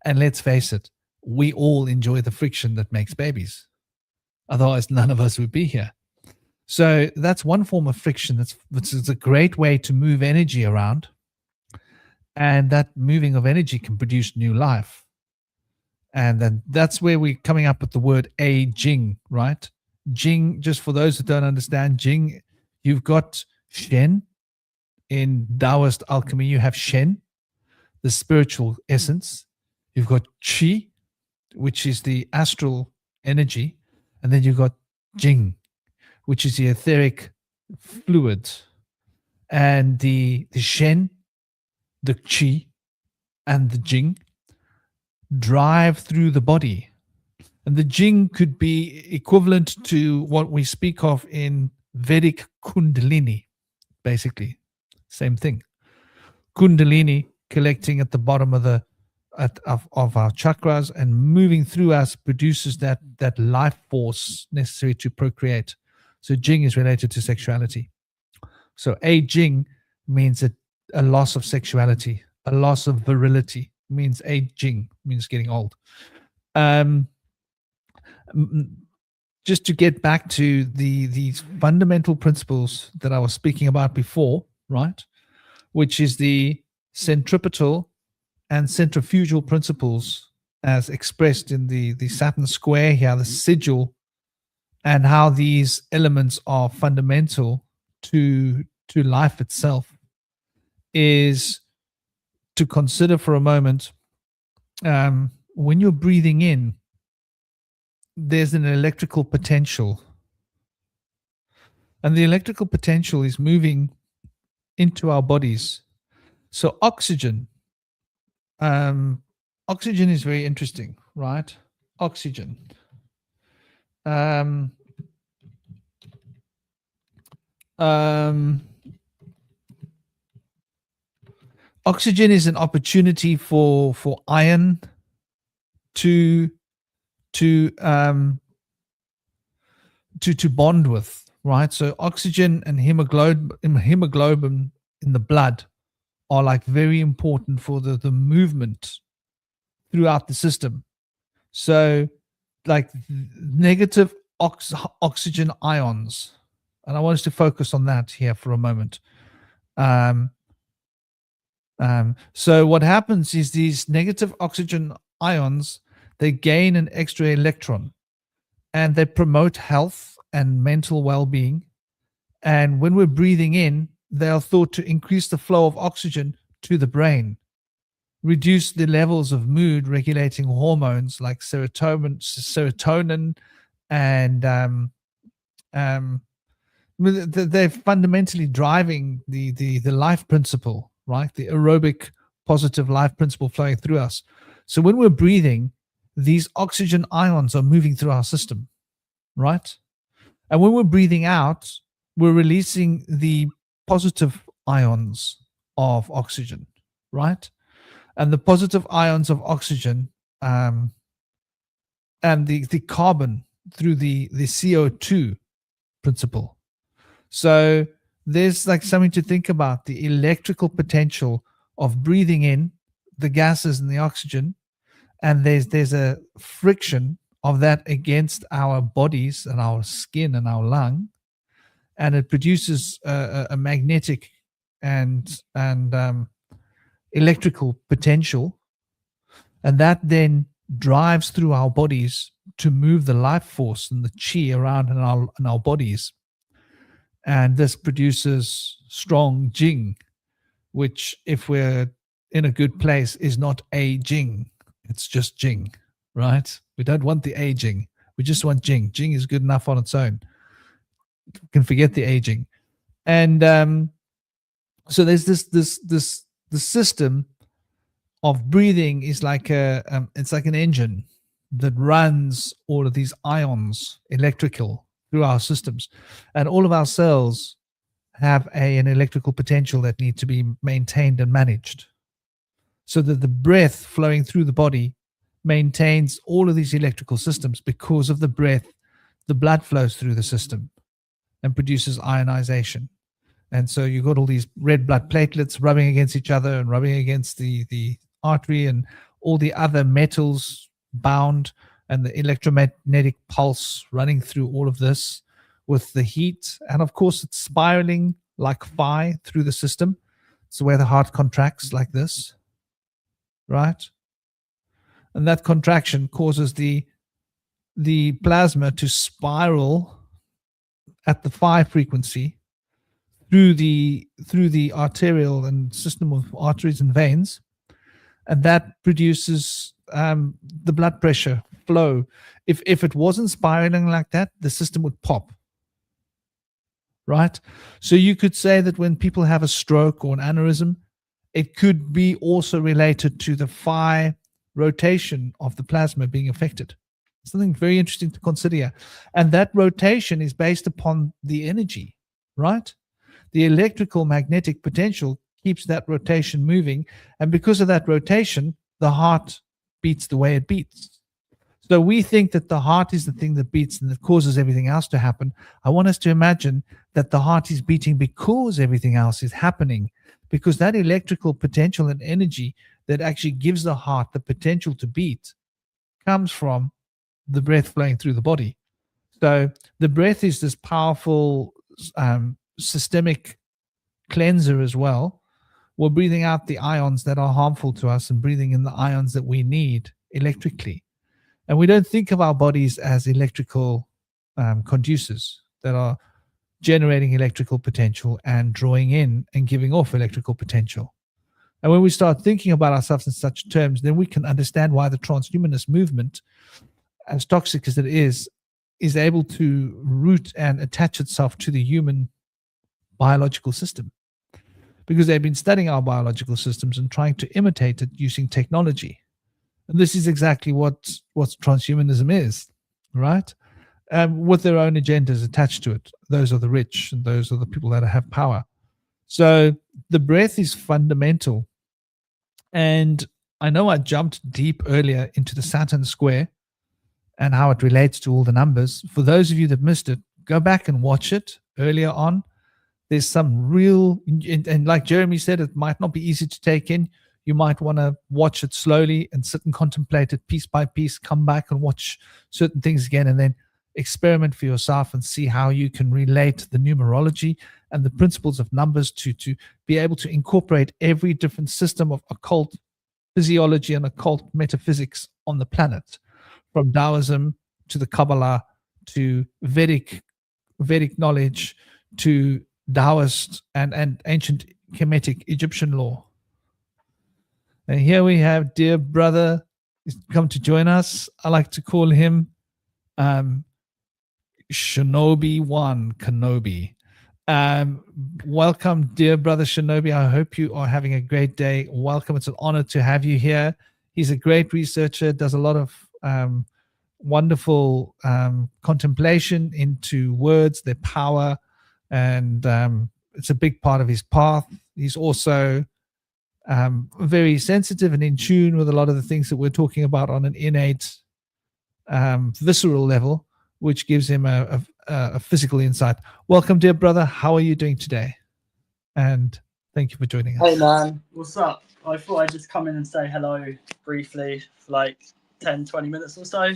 And let's face it, we all enjoy the friction that makes babies. Otherwise, none of us would be here. So that's one form of friction. It's a great way to move energy around. And that moving of energy can produce new life. And then that's where we're coming up with the word aging, right? Jing, just for those that don't understand, Jing, you've got Shen. In Taoist alchemy, you have Shen, the spiritual essence. You've got Qi, which is the astral energy. And then you've got Jing, which is the etheric fluid. And the Shen, the Qi, and the Jing drive through the body. And the Jing could be equivalent to what we speak of in Vedic Kundalini, basically. Same thing. Kundalini collecting at the bottom of of our chakras and moving through us produces that life force necessary to procreate. So Jing is related to sexuality. So aging means a loss of sexuality, a loss of virility, means aging, means getting old. Just to get back to these fundamental principles that I was speaking about before, right? Which is the centripetal and centrifugal principles as expressed in the Saturn square here, the sigil, and how these elements are fundamental to life itself, is to consider for a moment, when you're breathing in, there's an electrical potential, and the electrical potential is moving into our bodies. So oxygen is very interesting, right? Oxygen. Oxygen is an opportunity for iron to bond with, right? So oxygen and hemoglobin in the blood are like very important for the movement throughout the system. So like negative oxygen ions, and I want us to focus on that here for a moment. So what happens is these negative oxygen ions, they gain an extra electron, and they promote health and mental well-being. And when we're breathing in, they are thought to increase the flow of oxygen to the brain, reduce the levels of mood regulating hormones like serotonin, and they're fundamentally driving the life principle, right? The aerobic positive life principle flowing through us. So when we're breathing, these oxygen ions are moving through our system, right? And when we're breathing out, we're releasing the positive ions of oxygen, right? And the positive ions of oxygen and the carbon through the CO2 principle. So there's like something to think about, the electrical potential of breathing in the gases and the oxygen, and there's a friction of that against our bodies and our skin and our lung, and it produces a magnetic and electrical potential, and that then drives through our bodies to move the life force and the chi around in our bodies. And this produces strong Jing, which, if we're in a good place, is not a Jing. It's just Jing, right? We don't want the aging. We just want Jing. Jing is good enough on its own. You can forget the aging. And so there's the system of breathing is like it's like an engine that runs all of these ions, electrical, through our systems, and all of our cells have an electrical potential that need to be maintained and managed, so that the breath flowing through the body maintains all of these electrical systems. Because of the breath, the blood flows through the system and produces ionization. And so you've got all these red blood platelets rubbing against each other and rubbing against the artery and all the other metals bound, and the electromagnetic pulse running through all of this with the heat. And of course, it's spiraling like phi through the system. So where the heart contracts like this, right? And that contraction causes the plasma to spiral at the phi frequency through the arterial and system of arteries and veins, and that produces the blood pressure flow. If it wasn't spiraling like that, the system would pop, right? So you could say that when people have a stroke or an aneurysm, it could be also related to the phi rotation of the plasma being affected. Something very interesting to consider here. And that rotation is based upon the energy, right? The electrical magnetic potential keeps that rotation moving. And because of that rotation, the heart beats the way it beats. So we think that the heart is the thing that beats and that causes everything else to happen. I want us to imagine that the heart is beating because everything else is happening, because that electrical potential and energy that actually gives the heart the potential to beat comes from the breath flowing through the body. So the breath is this powerful systemic cleanser as well. We're breathing out the ions that are harmful to us and breathing in the ions that we need electrically. And we don't think of our bodies as electrical conducers that are generating electrical potential and drawing in and giving off electrical potential. And when we start thinking about ourselves in such terms, then we can understand why the transhumanist movement, as toxic as it is able to root and attach itself to the human biological system. Because they've been studying our biological systems and trying to imitate it using technology. And this is exactly what transhumanism is, right? With their own agendas attached to it. Those are the rich and those are the people that have power. So the breath is fundamental. And I know I jumped deep earlier into the Saturn square and how it relates to all the numbers. For those of you that missed it, go back and watch it earlier on. There's some real, and like Jeremy said, it might not be easy to take in. You might want to watch it slowly and sit and contemplate it piece by piece, come back and watch certain things again, and then experiment for yourself and see how you can relate the numerology and the principles of numbers to be able to incorporate every different system of occult physiology and occult metaphysics on the planet, from Taoism to the Kabbalah to Vedic knowledge to Taoist and ancient Kemetic Egyptian law. And here we have dear brother who's come to join us. I like to call him Shinobi One Kenobi. Welcome, dear brother Shinobi. I hope you are having a great day. Welcome. It's an honor to have you here. He's a great researcher, does a lot of wonderful contemplation into words, their power, and it's a big part of his path. He's also very sensitive and in tune with a lot of the things that we're talking about on an innate, visceral level, which gives him a physical insight. Welcome, dear brother. How are you doing today? And thank you for joining us. Hey, man. What's up? I thought I'd just come in and say hello briefly for like 10, 20 minutes or so.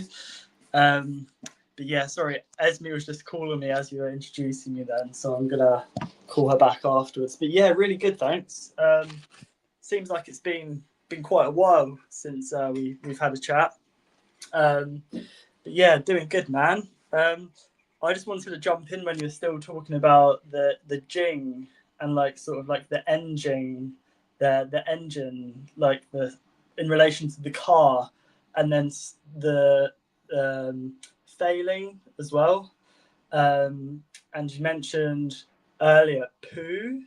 But yeah, sorry, Esme was just calling me as you were introducing me then, so I'm gonna call her back afterwards. But yeah, really good, thanks. Seems like it's been quite a while since we've had a chat. But yeah, doing good, man. I just wanted to jump in when you're still talking about the Jing and like sort of like the engine, the engine, like in relation to the car, and then the failing as well. And you mentioned earlier poo,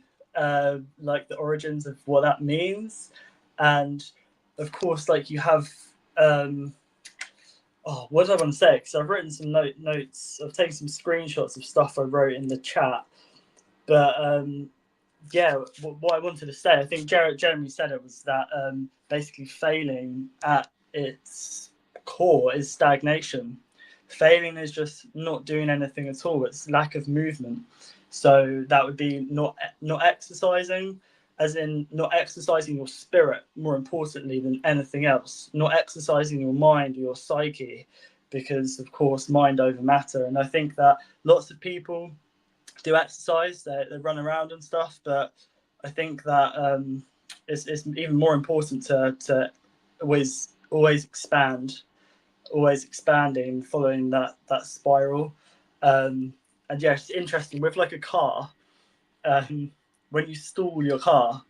like the origins of what that means, and of course, like you have what did I want to say? Because I've written some notes. I've taken some screenshots of stuff I wrote in the chat. But yeah, what I wanted to say, I think Jeremy said it, was that basically failing at its core is stagnation. Failing is just not doing anything at all. It's lack of movement. So that would be not exercising, as in not exercising your spirit, more importantly than anything else, not exercising your mind or your psyche, because of course mind over matter. And I think that lots of people do exercise, they run around and stuff, but I think that it's even more important to always expand, always expanding, following that spiral. And yeah, it's interesting with like a car. When you stall your car,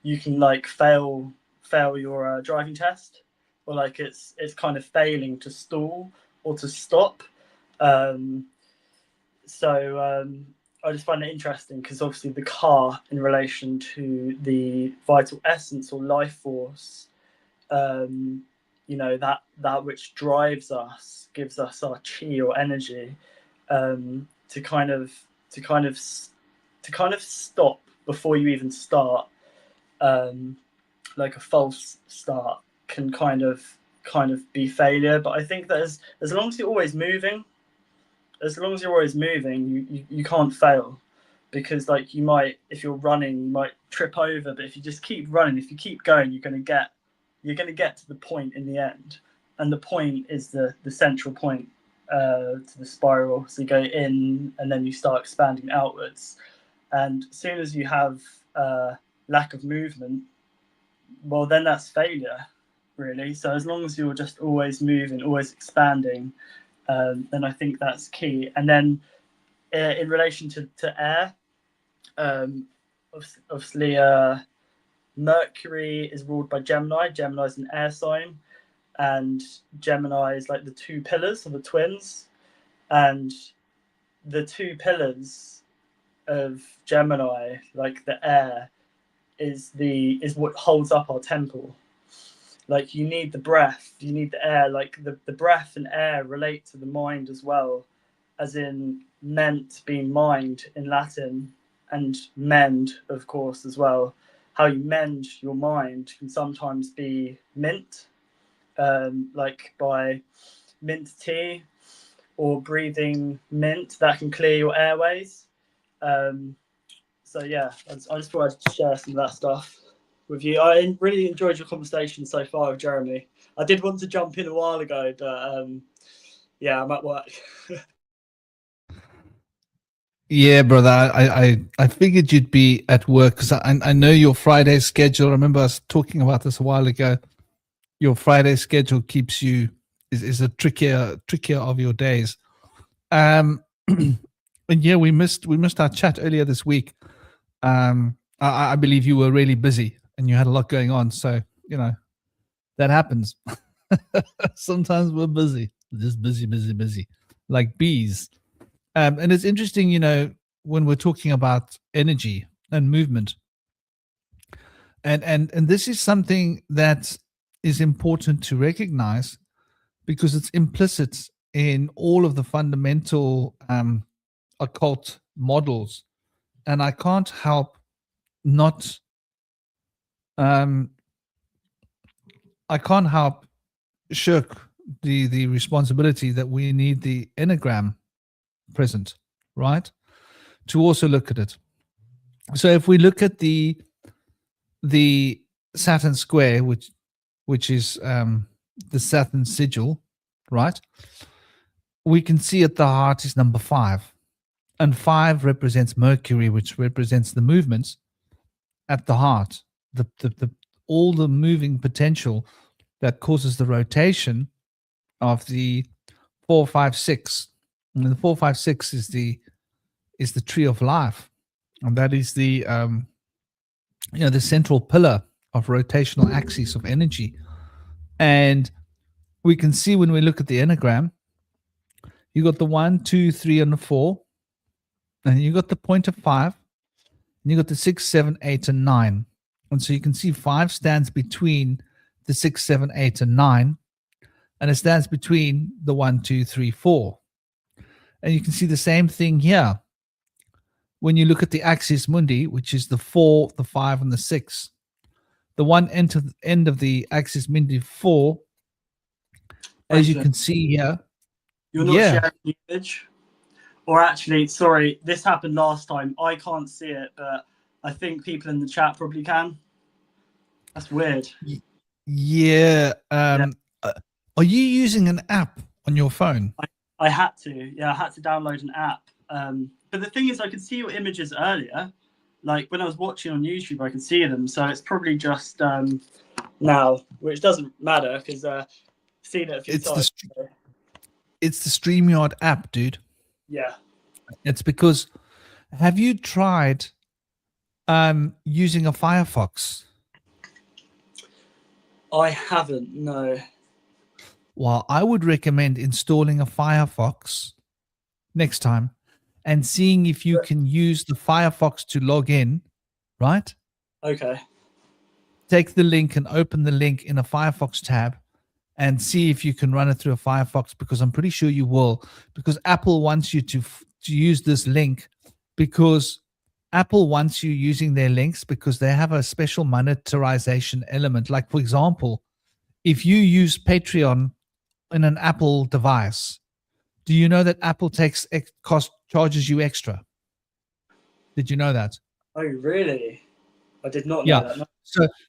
you can like fail your driving test, or like it's kind of failing to stall or to stop. So I just find it interesting because obviously the car in relation to the vital essence or life force, you know, that which drives us, gives us our chi or energy, to kind of stop before you even start. Like a false start can kind of kind of be failure. But I think that as long as you're always moving, you can't fail, because like you might, if you're running, you might trip over, but if you just keep running, if you keep going, you're going to get to the point in the end, and the point is the central point to the spiral. So you go in and then you start expanding outwards, and as soon as you have lack of movement, well, then that's failure, really. So as long as you're just always moving, always expanding, then I think that's key. And then in relation to air, obviously Mercury is ruled by Gemini. Gemini is an air sign, and Gemini is like the two pillars of the twins, and the two pillars of Gemini, like the air, is what holds up our temple. Like you need the breath, you need the air. Like the breath and air relate to the mind as well, as in ment being mind in Latin, and mend, of course, as well. How you mend your mind can sometimes be mint, like by mint tea or breathing mint, that can clear your airways. So yeah, I just thought I'd share some of that stuff with you. I really enjoyed your conversation so far with Jeremy. I did want to jump in a while ago, but yeah, I'm at work. Yeah, brother. I figured you'd be at work because I know your Friday schedule. I remember us talking about this a while ago. Your Friday schedule keeps you is a trickier of your days. And yeah, we missed our chat earlier this week. I believe you were really busy and you had a lot going on. So that happens. Sometimes we're busy, just busy, like bees. And it's interesting, when we're talking about energy and movement, and this is something that is important to recognize, because it's implicit in all of the fundamental occult models, and I can't help not shirk the responsibility that we need the enneagram present, right, to also look at it. So if we look at the Saturn square, which is the Saturn sigil, right, we can see at the heart is number 5, and 5 represents Mercury, which represents the movements at the heart, the all the moving potential that causes the rotation of the 4, 5, 6. And the 4, 5, 6 is the tree of life, and that is the the central pillar of rotational axis of energy. And we can see when we look at the enneagram, you got the 1, 2, 3, and the 4, and you got the point of 5, and you got the 6, 7, 8, and 9. And so you can see 5 stands between the 6, 7, 8, and 9, and it stands between the 1, 2, 3, 4. And you can see the same thing here when you look at the axis mundi, which is the 4, the 5, and the 6. The one end of the axis mundi 4, as you can see here. You're not sharing the image? Or actually, sorry, this happened last time. I can't see it, but I think people in the chat probably can. That's weird. Yeah. Are you using an app on your phone? I had to. Yeah, I had to download an app. But the thing is, I could see your images earlier. Like when I was watching on YouTube, I could see them. So it's probably just now, which doesn't matter because seen it a few times. It's the StreamYard app, dude. Yeah. It's because, have you tried using a Firefox? I haven't, no. Well, I would recommend installing a Firefox next time and seeing if you can use the Firefox to log in, right? Okay. Take the link and open the link in a Firefox tab and see if you can run it through a Firefox, because I'm pretty sure you will, because Apple wants you to use this link, because Apple wants you using their links because they have a special monetization element. Like, for example, if you use Patreon in an Apple device, do you know that Apple charges you extra? Did you know that? Oh, really? I did not know Yeah. that. No.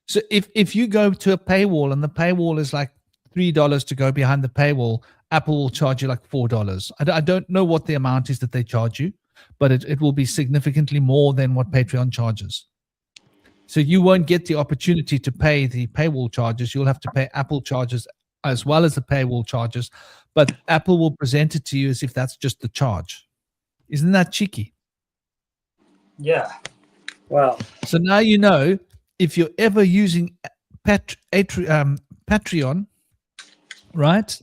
So if you go to a paywall and the paywall is like $3 to go behind the paywall, Apple will charge you like $4. I don't know what the amount is that they charge you, but it will be significantly more than what Patreon charges. So you won't get the opportunity to pay the paywall charges. You'll have to pay Apple charges as well as the paywall charges, but Apple will present it to you as if that's just the charge. Isn't that cheeky? Yeah. Wow. So now you know, if you're ever using Patreon, right?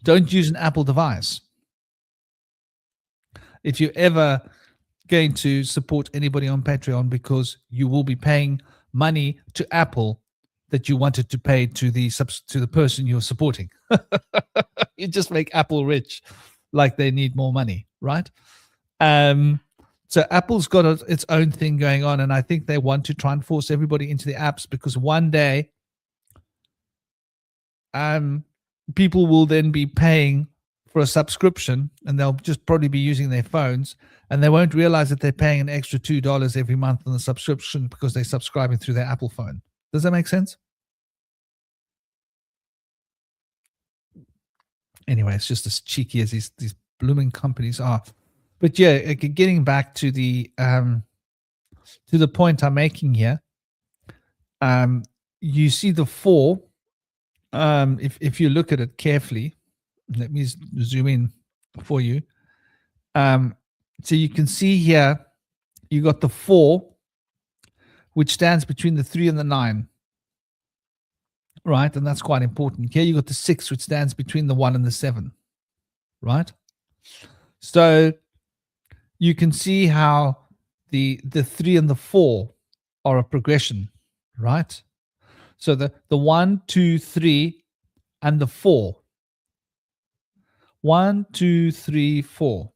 Don't use an Apple device. If you're ever going to support anybody on Patreon, because you will be paying money to Apple that you wanted to pay to the person you're supporting. You just make Apple rich, like they need more money, right? So Apple's got its own thing going on, and I think they want to try and force everybody into the apps, because one day people will then be paying for a subscription, and they'll just probably be using their phones, and they won't realize that they're paying an extra $2 every month on the subscription because they're subscribing through their Apple phone. Does that make sense? Anyway, it's just as cheeky as these blooming companies are. But yeah, getting back to the point I'm making here, you see the 4. If you look at it carefully, let me zoom in for you. So you can see here, you got the 4, which stands between the 3 and the 9, right? And that's quite important. Here you got the 6, which stands between the 1 and the 7, right? So you can see how the 3 and the 4 are a progression, right? So the 1, 2, 3, and the 4. 1, 2, 3, 4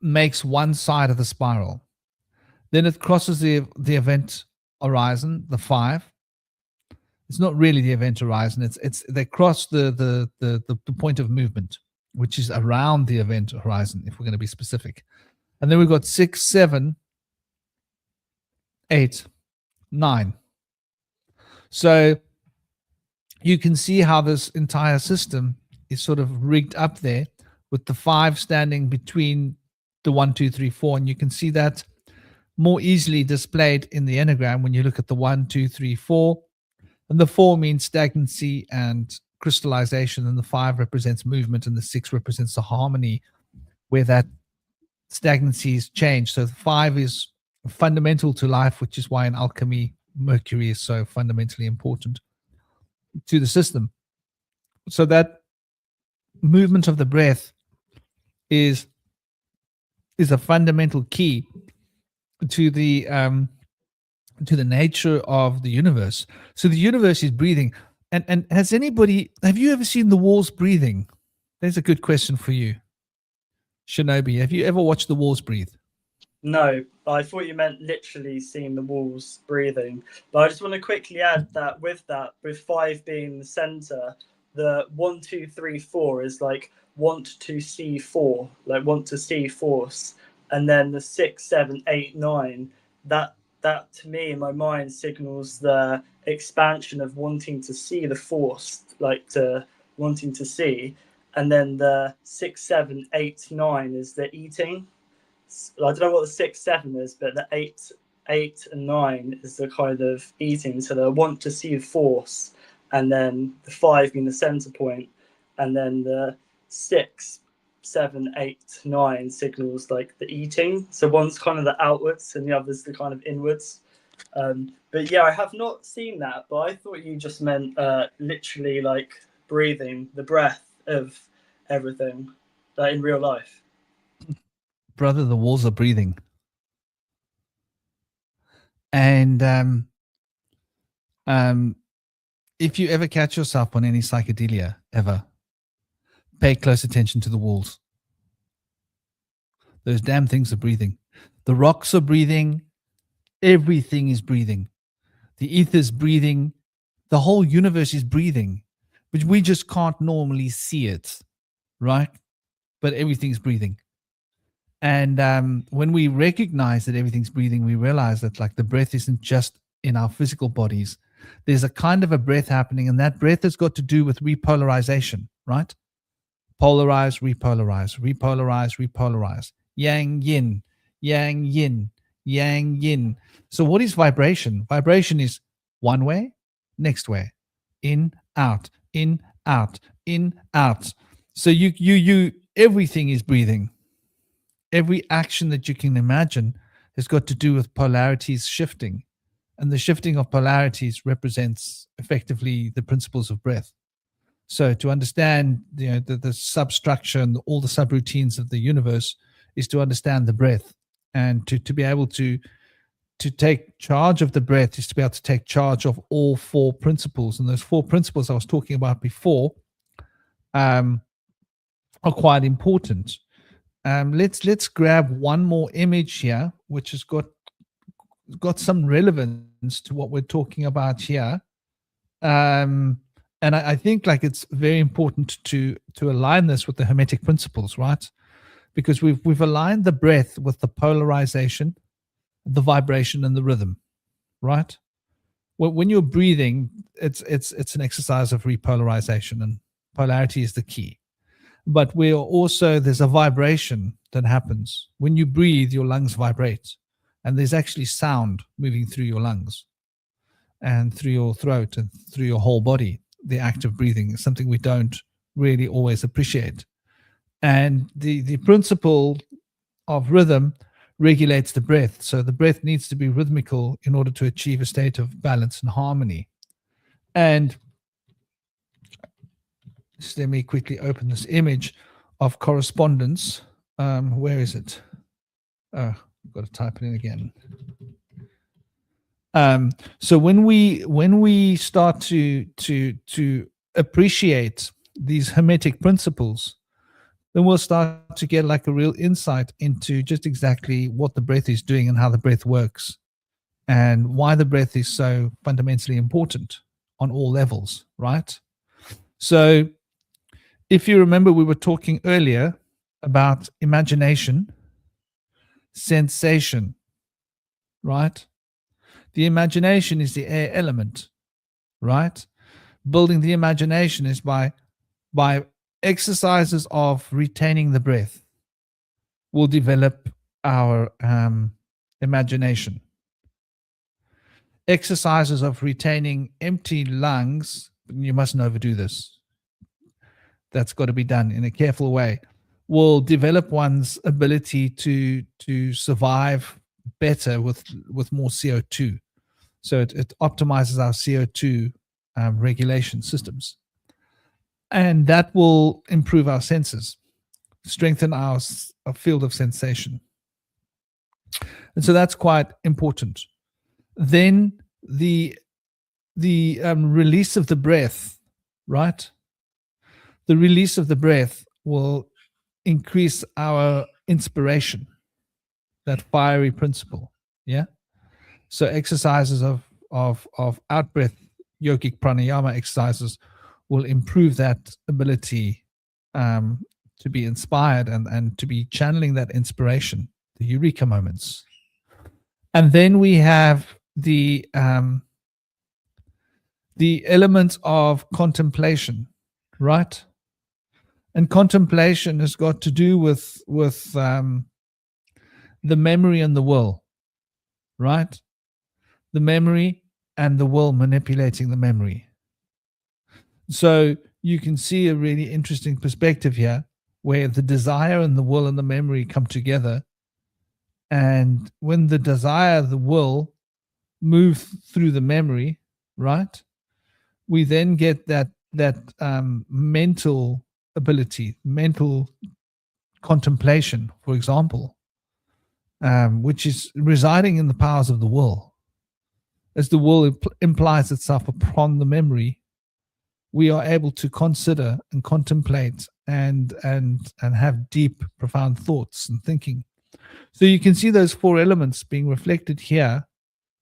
makes one side of the spiral. Then it crosses the event horizon, the 5. It's not really the event horizon. It's they cross the point of movement, which is around the event horizon, if we're going to be specific. And then we've got 6, 7, 8, 9. So you can see how this entire system is sort of rigged up there, with the 5 standing between the 1, 2, 3, 4. And you can see that more easily displayed in the enneagram when you look at the 1, 2, 3, 4. And the 4 means stagnancy and crystallization, and the 5 represents movement, and the 6 represents the harmony where that stagnancy is changed. So the 5 is fundamental to life, which is why in alchemy Mercury is so fundamentally important to the system. So that movement of the breath is a fundamental key to the nature of the universe. So the universe is breathing. And have you ever seen the walls breathing? There's a good question for you, Shinobi. Have you ever watched the walls breathe? No, I thought you meant literally seeing the walls breathing. But I just want to quickly add that with 5 being the center, the 1, 2, 3, 4 is like want to see 4, like want to see force. And then the 6, 7, 8, 9, that to me in my mind signals the expansion of wanting to see the force, like to wanting to see. And then the 6, 7, 8, 9 is the eating. I don't know what the 6, 7 is, but the 8, and 9 is the kind of eating. So the want to see force, and then the 5 being the center point, and then the 6, 7, 8, 9 signals like the eating. So one's kind of the outwards, and the other's the kind of inwards. But yeah, I have not seen that, but I thought you just meant literally like breathing, the breath of everything, in real life. Brother, the walls are breathing. And if you ever catch yourself on any psychedelia, ever, pay close attention to the walls. Those damn things are breathing. The rocks are breathing. Everything is breathing. The ether's breathing. The whole universe is breathing, but we just can't normally see it, right? But everything's breathing. And when we recognize that everything's breathing, we realize that like the breath isn't just in our physical bodies. There's a kind of a breath happening, and that breath has got to do with repolarization, right? Polarize, repolarize, repolarize, repolarize. Yang, yin, yang, yin, yang, yin. So what is vibration? Vibration is one way, next way, in, out, in, out, in, out. So you, everything is breathing. Every action that you can imagine has got to do with polarities shifting. And the shifting of polarities represents effectively the principles of breath. So to understand the substructure and all the subroutines of the universe is to understand the breath. And to be able to take charge of the breath is to be able to take charge of all four principles. And those four principles I was talking about before are quite important. Let's grab one more image here, which has got some relevance to what we're talking about here. And I think like it's very important to align this with the Hermetic principles, right? Because we've aligned the breath with the polarization, the vibration, and the rhythm, right? When you're breathing, it's an exercise of repolarization, and polarity is the key. But there's a vibration that happens. When you breathe, your lungs vibrate, and there's actually sound moving through your lungs and through your throat and through your whole body. The act of breathing is something we don't really always appreciate. And the principle of rhythm regulates the breath. So the breath needs to be rhythmical in order to achieve a state of balance and harmony. And just let me quickly open this image of correspondence. Where is it? Oh, I've got to type it in again. So when we start to appreciate these Hermetic principles, then we'll start to get like a real insight into just exactly what the breath is doing and how the breath works, and why the breath is so fundamentally important on all levels, right? So if you remember, we were talking earlier about imagination, sensation, right? The imagination is the air element, right? Building the imagination is by exercises of retaining the breath. We'll develop our imagination. Exercises of retaining empty lungs, you mustn't overdo this. That's got to be done in a careful way. Will develop one's ability to survive better with more CO2. So it optimizes our CO2 regulation systems. And that will improve our senses, strengthen our field of sensation. And so that's quite important. Then the release of the breath, right? The release of the breath will increase our inspiration, that fiery principle. Yeah. So exercises of out-breath, yogic pranayama exercises will improve that ability to be inspired and to be channeling that inspiration, the eureka moments. And then we have the element of contemplation, right? And contemplation has got to do with the memory and the will, right? The memory and the will manipulating the memory. So you can see a really interesting perspective here where the desire and the will and the memory come together. And when the desire, the will move through the memory, right? We then get that mental ability, mental contemplation, for example, which is residing in the powers of the will. As the will implies itself upon the memory, we are able to consider and contemplate and have deep, profound thoughts and thinking. So you can see those four elements being reflected here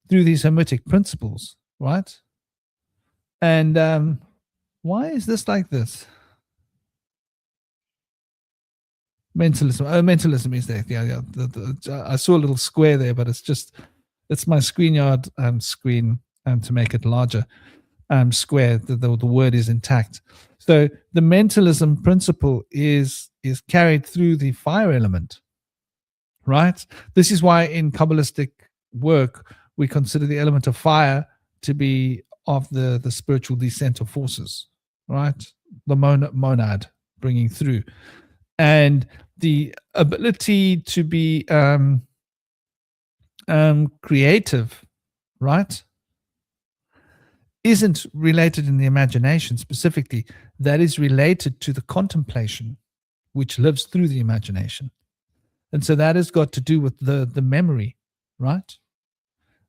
through these Hermetic principles, right? And why is this like this? Mentalism. Oh, mentalism is there. Yeah. I saw a little square there, but it's my ScreenYard screen to make it larger. Square. The word is intact. So the mentalism principle is carried through the fire element, right? This is why in Kabbalistic work we consider the element of fire to be of the spiritual descent of forces, right? The monad bringing through, and the ability to be creative, right, isn't related in the imagination specifically. That is related to the contemplation, which lives through the imagination. And so that has got to do with the memory, right?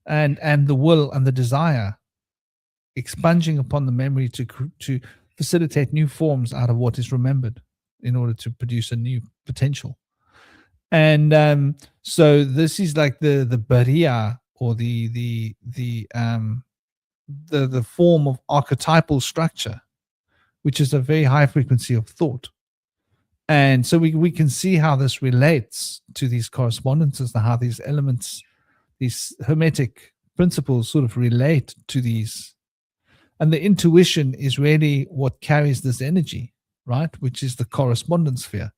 And the will and the desire expunging upon the memory to facilitate new forms out of what is remembered in order to produce a new potential. And so this is like the bariya, or the form of archetypal structure, which is a very high frequency of thought. And so we can see how this relates to these correspondences, and how these elements, these hermetic principles sort of relate to these. And the intuition is really what carries this energy, right? Which is the correspondence sphere.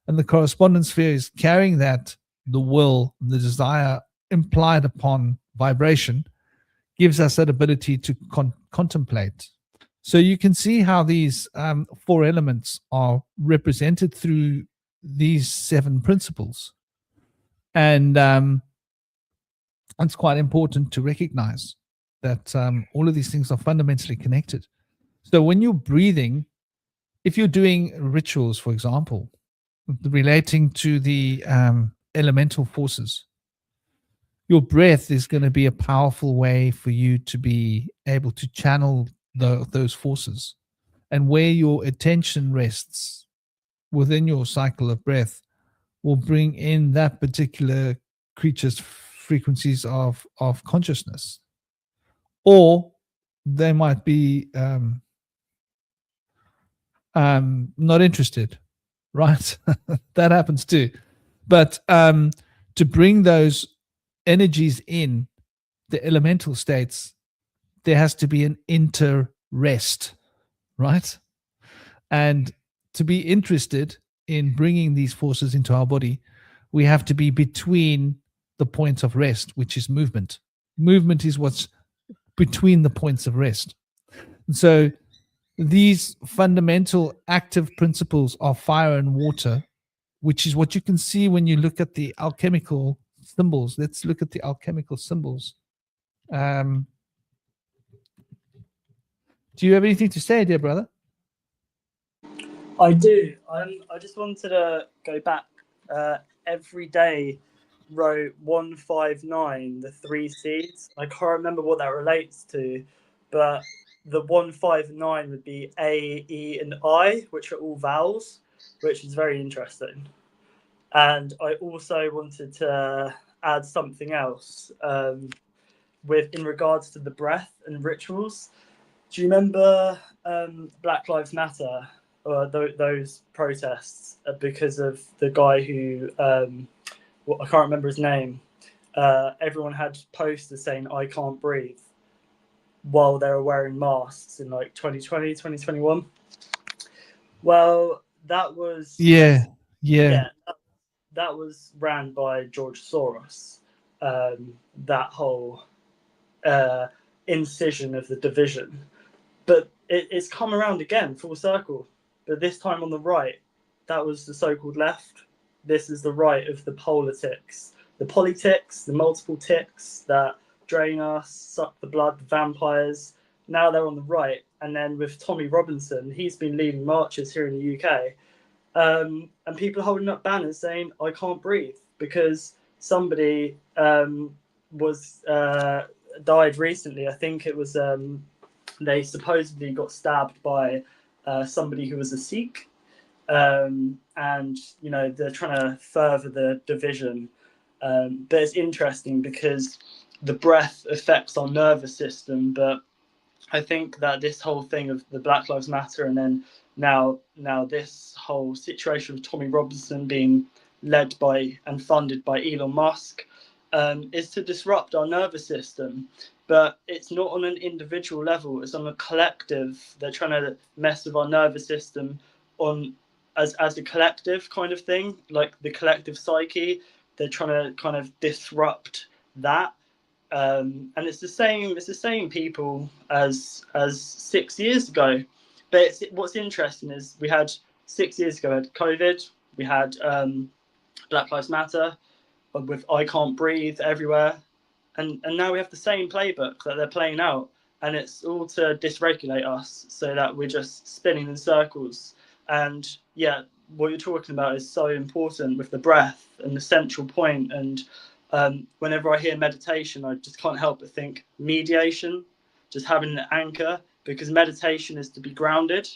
And the correspondence sphere is carrying that, the will, the desire implied upon vibration, gives us that ability to contemplate. So you can see how these four elements are represented through these seven principles. And it's quite important to recognize that all of these things are fundamentally connected. So when you're breathing, if you're doing rituals, for example, relating to the elemental forces, your breath is going to be a powerful way for you to be able to channel those forces. And where your attention rests within your cycle of breath will bring in that particular creature's frequencies of consciousness. Or they might be not interested, right? That happens too. But to bring those energies in, the elemental states, there has to be an inter-rest, right? And to be interested in bringing these forces into our body, we have to be between the points of rest, which is movement. Movement is what's between the points of rest. And so these fundamental active principles of fire and water, which is what you can see when you look at the alchemical symbols. Let's look at the alchemical symbols. Do you have anything to say, dear brother? I do. I just wanted to go back. Every day wrote 159, the three seeds. I can't remember what that relates to, but the 159 would be A, E, and I, which are all vowels, which is very interesting. And I also wanted to add something else in regards to the breath and rituals. Do you remember Black Lives Matter, or those protests because of the guy who I can't remember his name? Everyone had posters saying "I can't breathe" while they were wearing masks in like 2020, 2021. Well, that was Yeah. That was ran by George Soros. That whole incision of the division, but it's come around again, full circle. But this time on the right, that was the so-called left. This is the right of the politics, the multiple ticks that drain us, suck the blood, the vampires. Now they're on the right. And then with Tommy Robinson, he's been leading marches here in the UK. And people are holding up banners saying, "I can't breathe," because somebody died recently. I think it was they supposedly got stabbed by somebody who was a Sikh, and they're trying to further the division. But it's interesting because the breath affects our nervous system, but I think that this whole thing of the Black Lives Matter, and then now this whole situation of Tommy Robinson being led by and funded by Elon Musk, is to disrupt our nervous system. But it's not on an individual level; it's on a collective. They're trying to mess with our nervous system on as a collective kind of thing, like the collective psyche. They're trying to kind of disrupt that. And it's the same people as 6 years ago. But what's interesting is we had 6 years ago, we had COVID, we had Black Lives Matter with I Can't Breathe everywhere, and now we have the same playbook that they're playing out, and it's all to dysregulate us so that we're just spinning in circles. And yeah, what you're talking about is so important with the breath and the central point. And whenever I hear meditation, I just can't help but think mediation, just having an anchor, because meditation is to be grounded,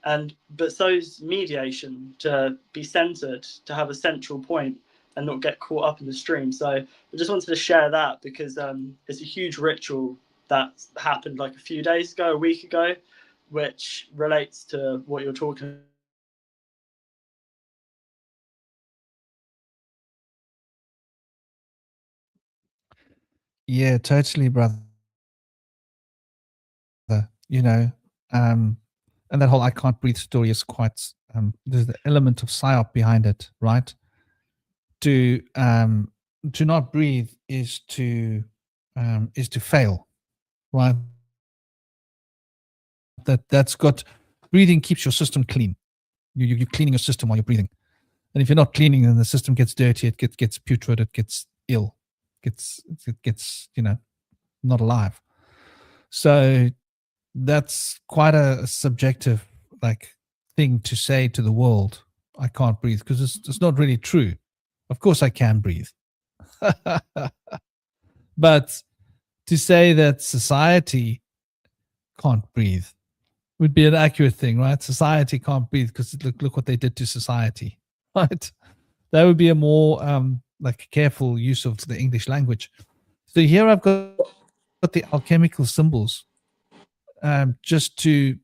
and but so is mediation, to be centered, to have a central point and not get caught up in the stream. So I just wanted to share that because it's a huge ritual that happened like a few days ago, a week ago, which relates to what you're talking about. Yeah, totally, brother. You know, and that whole "I can't breathe" story is quite. There's the element of psyop behind it, right? To not breathe is to fail, right? That's got breathing keeps your system clean. You're cleaning your system while you're breathing, and if you're not cleaning, then the system gets dirty. It gets putrid. It gets ill. It gets not alive. So that's quite a subjective like thing to say to the world. I can't breathe, because it's not really true. Of course I can breathe. But to say that society can't breathe would be an accurate thing, right? Society can't breathe because look what they did to society, right? That would be a more like careful use of the English language. So here I've got the alchemical symbols, just to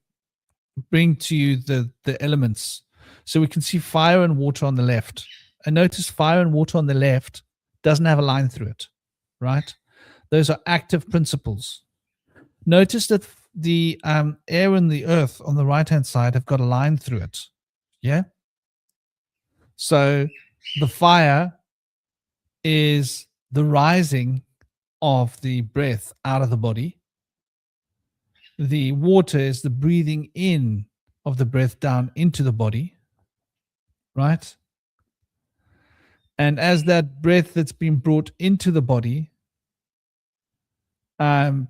bring to you the elements. So we can see fire and water on the left. And notice fire and water on the left doesn't have a line through it, right? Those are active principles. Notice that the air and the earth on the right-hand side have got a line through it. Yeah? So the fire is the rising of the breath out of the body. The water is the breathing in of the breath down into the body, right? And as that breath that's been brought into the body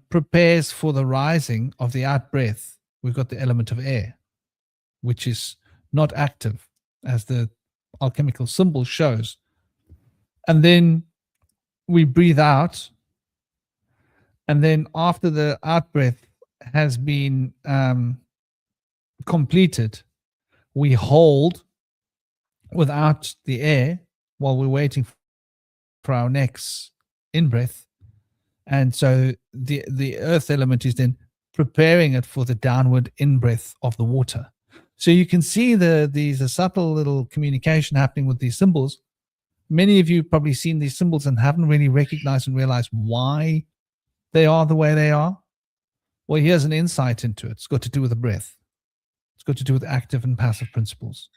prepares for the rising of the out breath, we've got the element of air, which is not active, as the alchemical symbol shows. And then we breathe out. And then after the out breath has been completed, we hold without the air while we're waiting for our next in breath. And so the earth element is then preparing it for the downward in breath of the water. So you can see there's a subtle little communication happening with these symbols. Many of you have probably seen these symbols and haven't really recognized and realized why they are the way they are. Well, here's an insight into it. It's got to do with the breath. It's got to do with active and passive principles.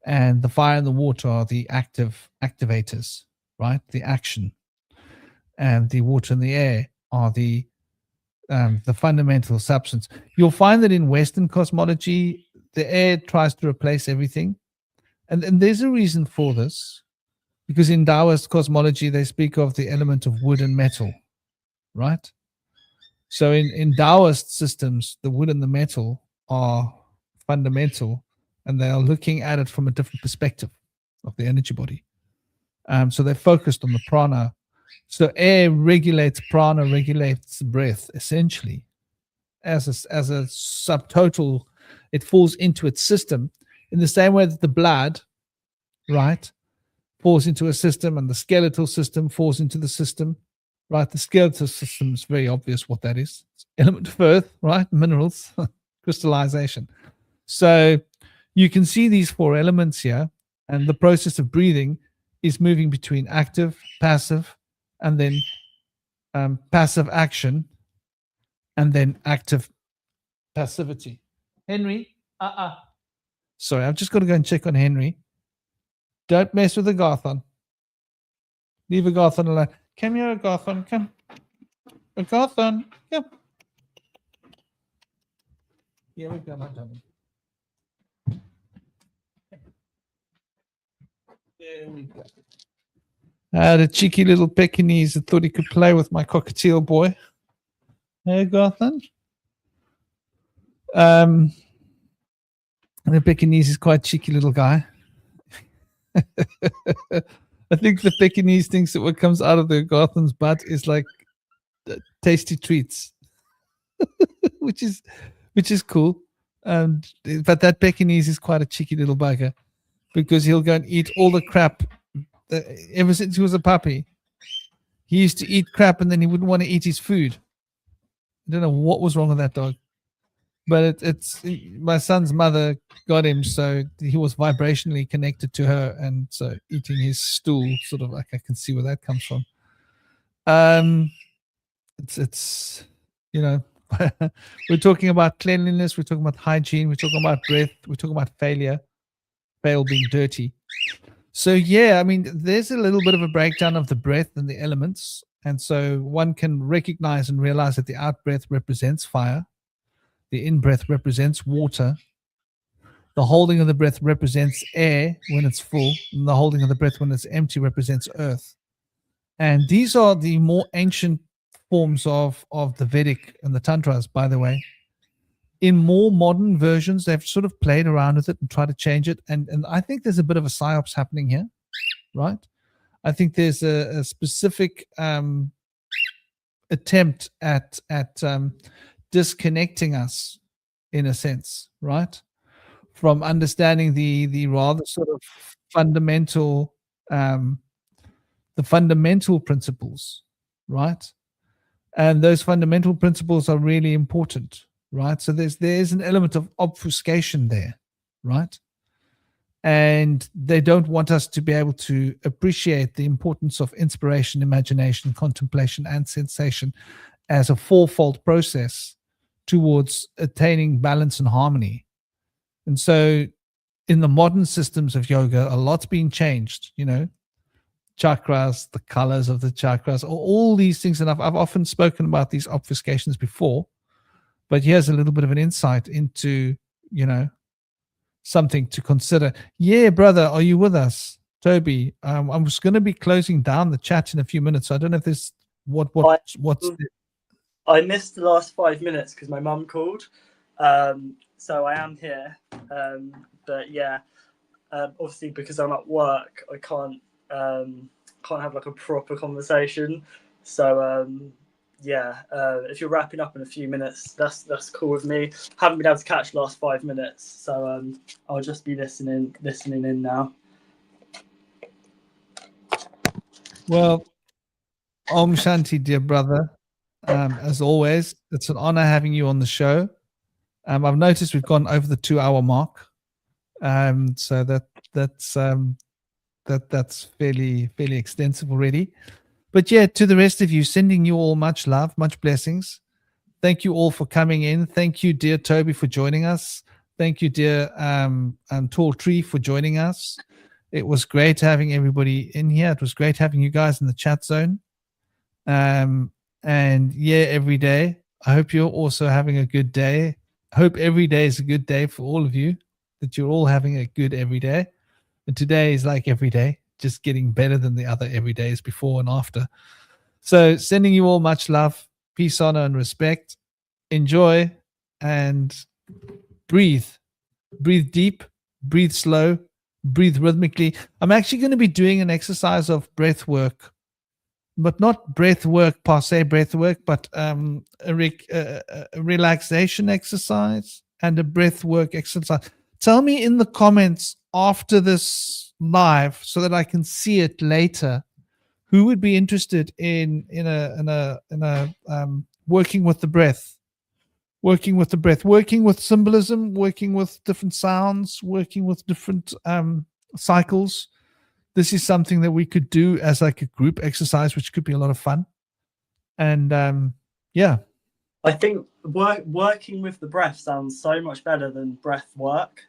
And the fire and the water are the active activators, right? The action. And the water and the air are the fundamental substance. You'll find that in Western cosmology, the air tries to replace everything. And there's a reason for this, because in Taoist cosmology, they speak of the element of wood and metal, right? So in Taoist systems, the wood and the metal are fundamental, and they are looking at it from a different perspective of the energy body. So they're focused on the prana. So air regulates prana, regulates breath, essentially. As a subtotal, it falls into its system in the same way that the blood, right, falls into a system, and the skeletal system falls into the system. right? The skeletal system is very obvious what that is. It's element of earth, right? Minerals, crystallization. So you can see these four elements here, and the process of breathing is moving between active, passive, and then passive action, and then active passivity. Henry, sorry, I've just got to go and check on Henry. Don't mess with the Garthon. Leave a Garthon alone. Come here, Garthon. Come. Garthon, come. Here we go, my darling. There we go. The cheeky little Pekingese that thought he could play with my cockatiel boy. Hey, Garthon. The Pekingese is quite a cheeky little guy. I think the Pekingese thinks that what comes out of the Garthon's butt is like tasty treats, which is cool. But that Pekingese is quite a cheeky little bugger because he'll go and eat all the crap. Ever since he was a puppy, he used to eat crap and then he wouldn't want to eat his food. I don't know what was wrong with that dog, but it's my son's mother got him, so he was vibrationally connected to her, and so eating his stool, sort of like I can see where that comes from. It's we're talking about cleanliness, we're talking about hygiene, we're talking about breath, we're talking about fail being dirty. So yeah, I mean, there's a little bit of a breakdown of the breath and the elements, and so one can recognize and realize that the out breath represents fire, the in breath represents water, the holding of the breath represents air when it's full, and the holding of the breath when it's empty represents earth. And these are the more ancient forms of the Vedic and the Tantras, by the way. In more modern versions, they've sort of played around with it and tried to change it. And I think there's a bit of a psyops happening here, right? I think there's a specific attempt at disconnecting us, in a sense, right, from understanding the rather sort of fundamental principles, right? And those fundamental principles are really important, right? So there's an element of obfuscation there, right? And they don't want us to be able to appreciate the importance of inspiration, imagination, contemplation, and sensation as a fourfold process towards attaining balance and harmony. And so in the modern systems of yoga, a lot's been changed, chakras, the colors of the chakras, all these things. And I've often spoken about these obfuscations before, but here's a little bit of an insight into, something to consider. Yeah, brother, are you with us? Toby, I was going to be closing down the chat in a few minutes. So I don't know if there's what's I missed the last 5 minutes because my mum called. So I am here. But yeah, obviously because I'm at work, I can't have like a proper conversation. So if you're wrapping up in a few minutes, that's cool with me. Haven't been able to catch the last 5 minutes, so I'll just be listening in now. Well, Om Shanti, dear brother. As always, it's an honor having you on the show. I've noticed we've gone over the 2-hour mark, so that's fairly extensive already. But yeah, to the rest of you, sending you all much love, much blessings. Thank you all for coming in. Thank you, dear Toby, for joining us. Thank you, dear TallTree, for joining us. It was great having everybody in here. It was great having you guys in the chat zone. And yeah, every day. I hope you're also having a good day. I hope every day is a good day for all of you, that you're all having a good every day. And today is like every day, just getting better than the other every days before and after. So sending you all much love, peace, honor, and respect. Enjoy and breathe. Breathe deep, breathe slow, breathe rhythmically. I'm actually going to be doing an exercise of breath work, but not breath work per se breath work, but a relaxation exercise and a breath work exercise. Tell me in the comments after this live so that I can see it later, who would be interested in working with the breath, working with symbolism, working with different sounds, working with different cycles? This is something that we could do as like a group exercise, which could be a lot of fun. And yeah, I think working with the breath sounds so much better than breath work.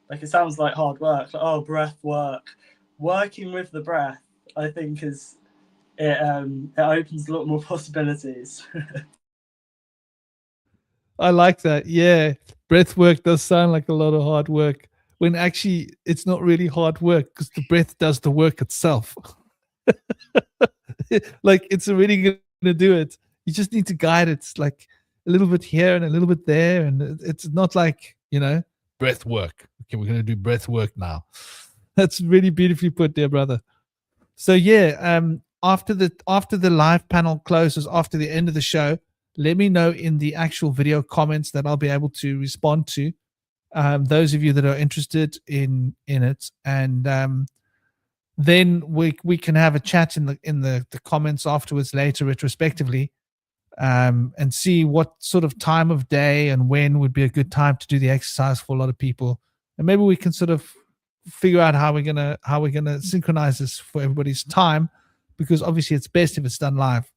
Like it sounds like hard work. Like, oh, breath work. Working with the breath, I think, is it opens a lot more possibilities. I like that. Yeah, breath work does sound like a lot of hard work, when actually it's not really hard work because the breath does the work itself. Like it's already going to do it. You just need to guide it, like a little bit here and a little bit there, and it's not like, breath work. Okay, we're going to do breath work now. That's really beautifully put, dear brother. So yeah, after the live panel closes, after the end of the show, let me know in the actual video comments that I'll be able to respond to. Those of you that are interested in it, and then we can have a chat in the comments afterwards, later, retrospectively, and see what sort of time of day and when would be a good time to do the exercise for a lot of people, and maybe we can sort of figure out how we're gonna synchronize this for everybody's time, because obviously it's best if it's done live.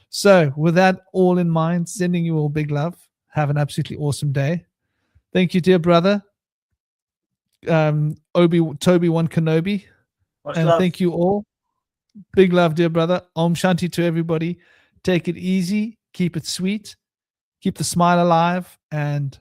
So with that all in mind, sending you all big love. Have an absolutely awesome day. Thank you, dear brother, Toby-Wan Kenobi. Much And love. thank you all. Big love, dear brother. Om Shanti to everybody. Take it easy. Keep it sweet. Keep the smile alive. And